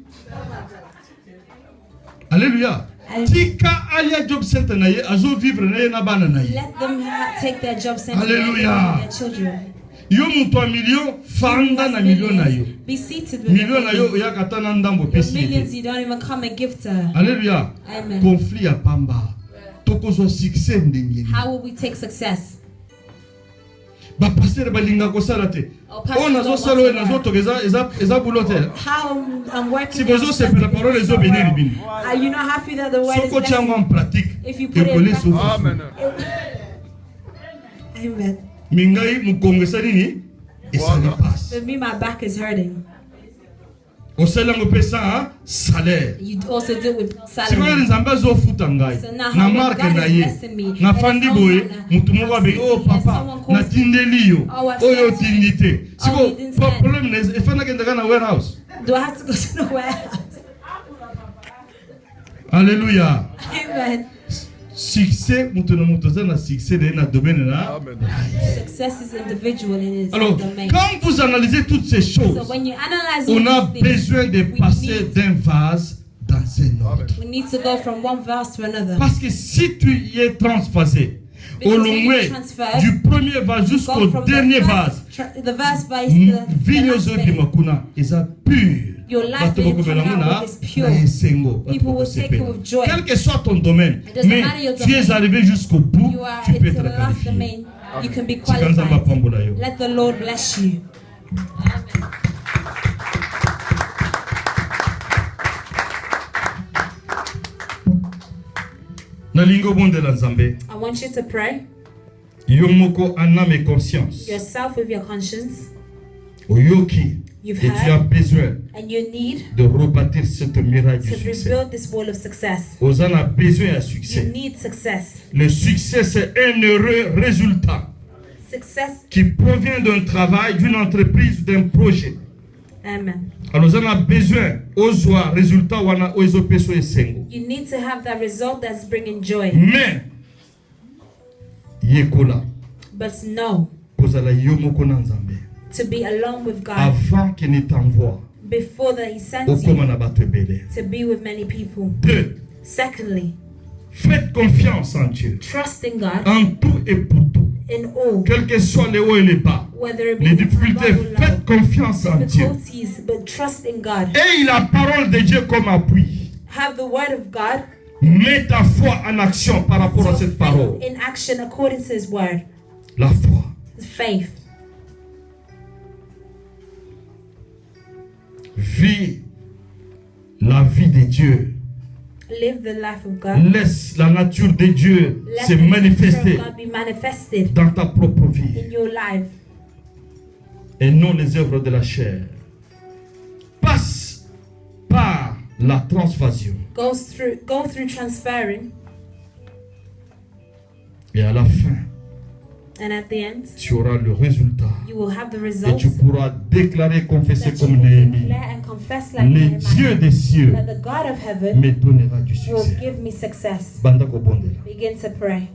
Alléluia. Tika alia job center na ye azo vivre na ye na bana na ye. Let them take their job center Hallelujah. and their children. Yo mutu a million fanda na million na yo. Be seated with Million na yo millions. ya katana ndambo Your pesi millions, ye. you don't even come and give to her. Alléluia. Amen. Conflit ya pamba. Tokozwa succès ndenge. How will we take success? Ba pasteur balinga kosala te. Oh, pastor On nazo don't sala oyo want to nazo toka eza boulot te. How I'm working. Si bozo sepela parole ezo bénir bino. Are you not happy that the word is Soko blessed? tiango en pratique. If you put it in Ekole practice. sofu. Amen. Amen. Mingai mukongo nini? Esali passe. For me, my back is hurting. Osalango pesa salaire. You also do it with Sikoyo salary. nzambe azofuta ngai. So now Na how marque God na is ye. blessing me, Na and fandi it's boye someone, mutu moko abe oh yes, papa someone calls natindeli yo. Oh, I've Oyo sent you. tindi te. Oh, you Siko didn't send. problème ne efana kenda kana warehouse. Do I have to go to the warehouse? Alléluia. Amen. Succès mutu na mutu za na succès de na domaine na. Amen. Success is individual in its Alors, domain. quand vous analysez toutes ces So choses, when you analyze on a all these things, besoin de we passer need- d'un vase dans un autre. we need to go from one verse to another. Parce que si tu y es transphasé au Because long when you transfer, du premier vase jusqu'au Go from dernier the vase, the verse by the vignes last oyo phase. bimakuna eza pur. Your life Bato that you bakobela come ngo out na with is pure. na esengo. Bato People will bakosepela. take it with joy. Quel que soit ton domaine, It doesn't mais matter your tu es domain. arrivé jusqu'au bout, You are tu peux into être the last qualifié. domain. You can be Chikanzamba qualified. pambola yo. Let the Lord bless you. Nalingo bondela nzambe. I want you to pray Yo moko en âme et conscience. yourself with your conscience, Oyoki, You've et tu heard. as besoin and you need de rebâtir cette muraille du to succès. rebuild this wall of success. Ozan a besoin de You succès. need success. Le succès, c'est un heureux résultat Success. qui provient d'un travail, d'une entreprise, d'un projet. Amen. Alors, on a besoin ozwa résultat wana ozo peso esengo. You need to have that result that's bringing joy. Mais yekola But no, kozala yo moko na nzambe to be alone with God avant qu'il ne t'envoie before that He sends okoma you na bato ebele. to be with many people. 2. Secondly, Faites confiance en Dieu trust in God en tout et pour tout. In all, Quels que soient les hauts et les bas, whether it be les difficultés, above or low, faites confiance en Dieu. difficulties, but trust in God. Et la parole de Dieu comme appui. Have the word of God. Mets ta foi en action par rapport à cette parole. In action according to His word. La foi. Faith. Vis la vie de Dieu. Live the life of God. Laisse la nature de Dieu Let se the nature manifester of God be manifested dans ta propre vie in your life. et non les œuvres de la chair. Passe par la transvasion Go through transferring, et à la fin, and at the end, tu auras le résultat you will have the et results tu pourras déclarer, confesser that you comme will Néhémie. declare and confess like Le Nehemiah, Dieu des cieux that the God of heaven me donnera du will succès. give me success. Banda ko bondela. Begin to pray.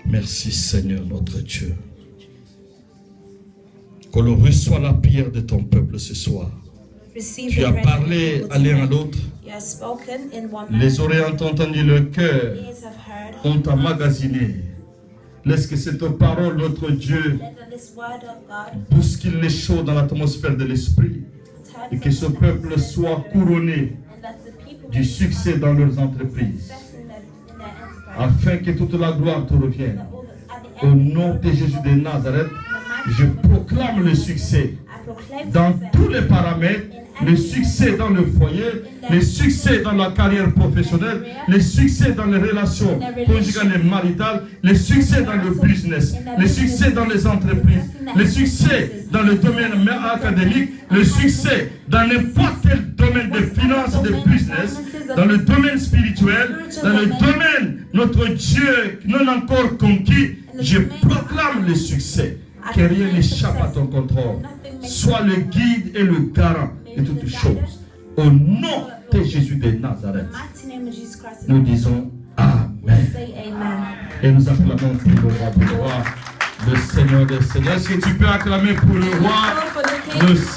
Merci Seigneur notre Dieu. Que l'on reçoit la prière de ton peuple ce soir. Receive Tu the as prayer of parlé people à l'un à tonight. l'autre. You have spoken in one Les man. oreilles ont entendu, le cœur Ears have heard. ont emmagasiné. Laisse que cette parole, notre Dieu, Let this word of God bouscule les choses dans l'atmosphère de l'esprit. turn Et que ce peuple soit couronné and that the people du succès dans leurs entreprises. success in their enterprise. Afin que toute la gloire te revienne. At the Au end, nom de Jésus de Nazareth, je proclame le succès I proclaim dans success tous les paramètres, le succès dans le foyer, le succès dans la carrière professionnelle, le succès dans les relations conjugales et maritales, le succès dans le business, le succès dans les entreprises, le succès dans le domaine académique, le succès dans n'importe quel domaine de finances, de business, dans le domaine spirituel, dans le domaine, notre Dieu non encore conquis. Je proclame le succès, que rien n'échappe à ton contrôle. Sois le guide et le garant de toutes choses. Au nom de Jésus de Nazareth, mighty name of Jesus Christ. nous disons Amen. Say amen. Et nous acclamons pour le roi des rois, le Seigneur des seigneurs. Est-ce que tu peux acclamer pour le roi, For the King. le Seigneur?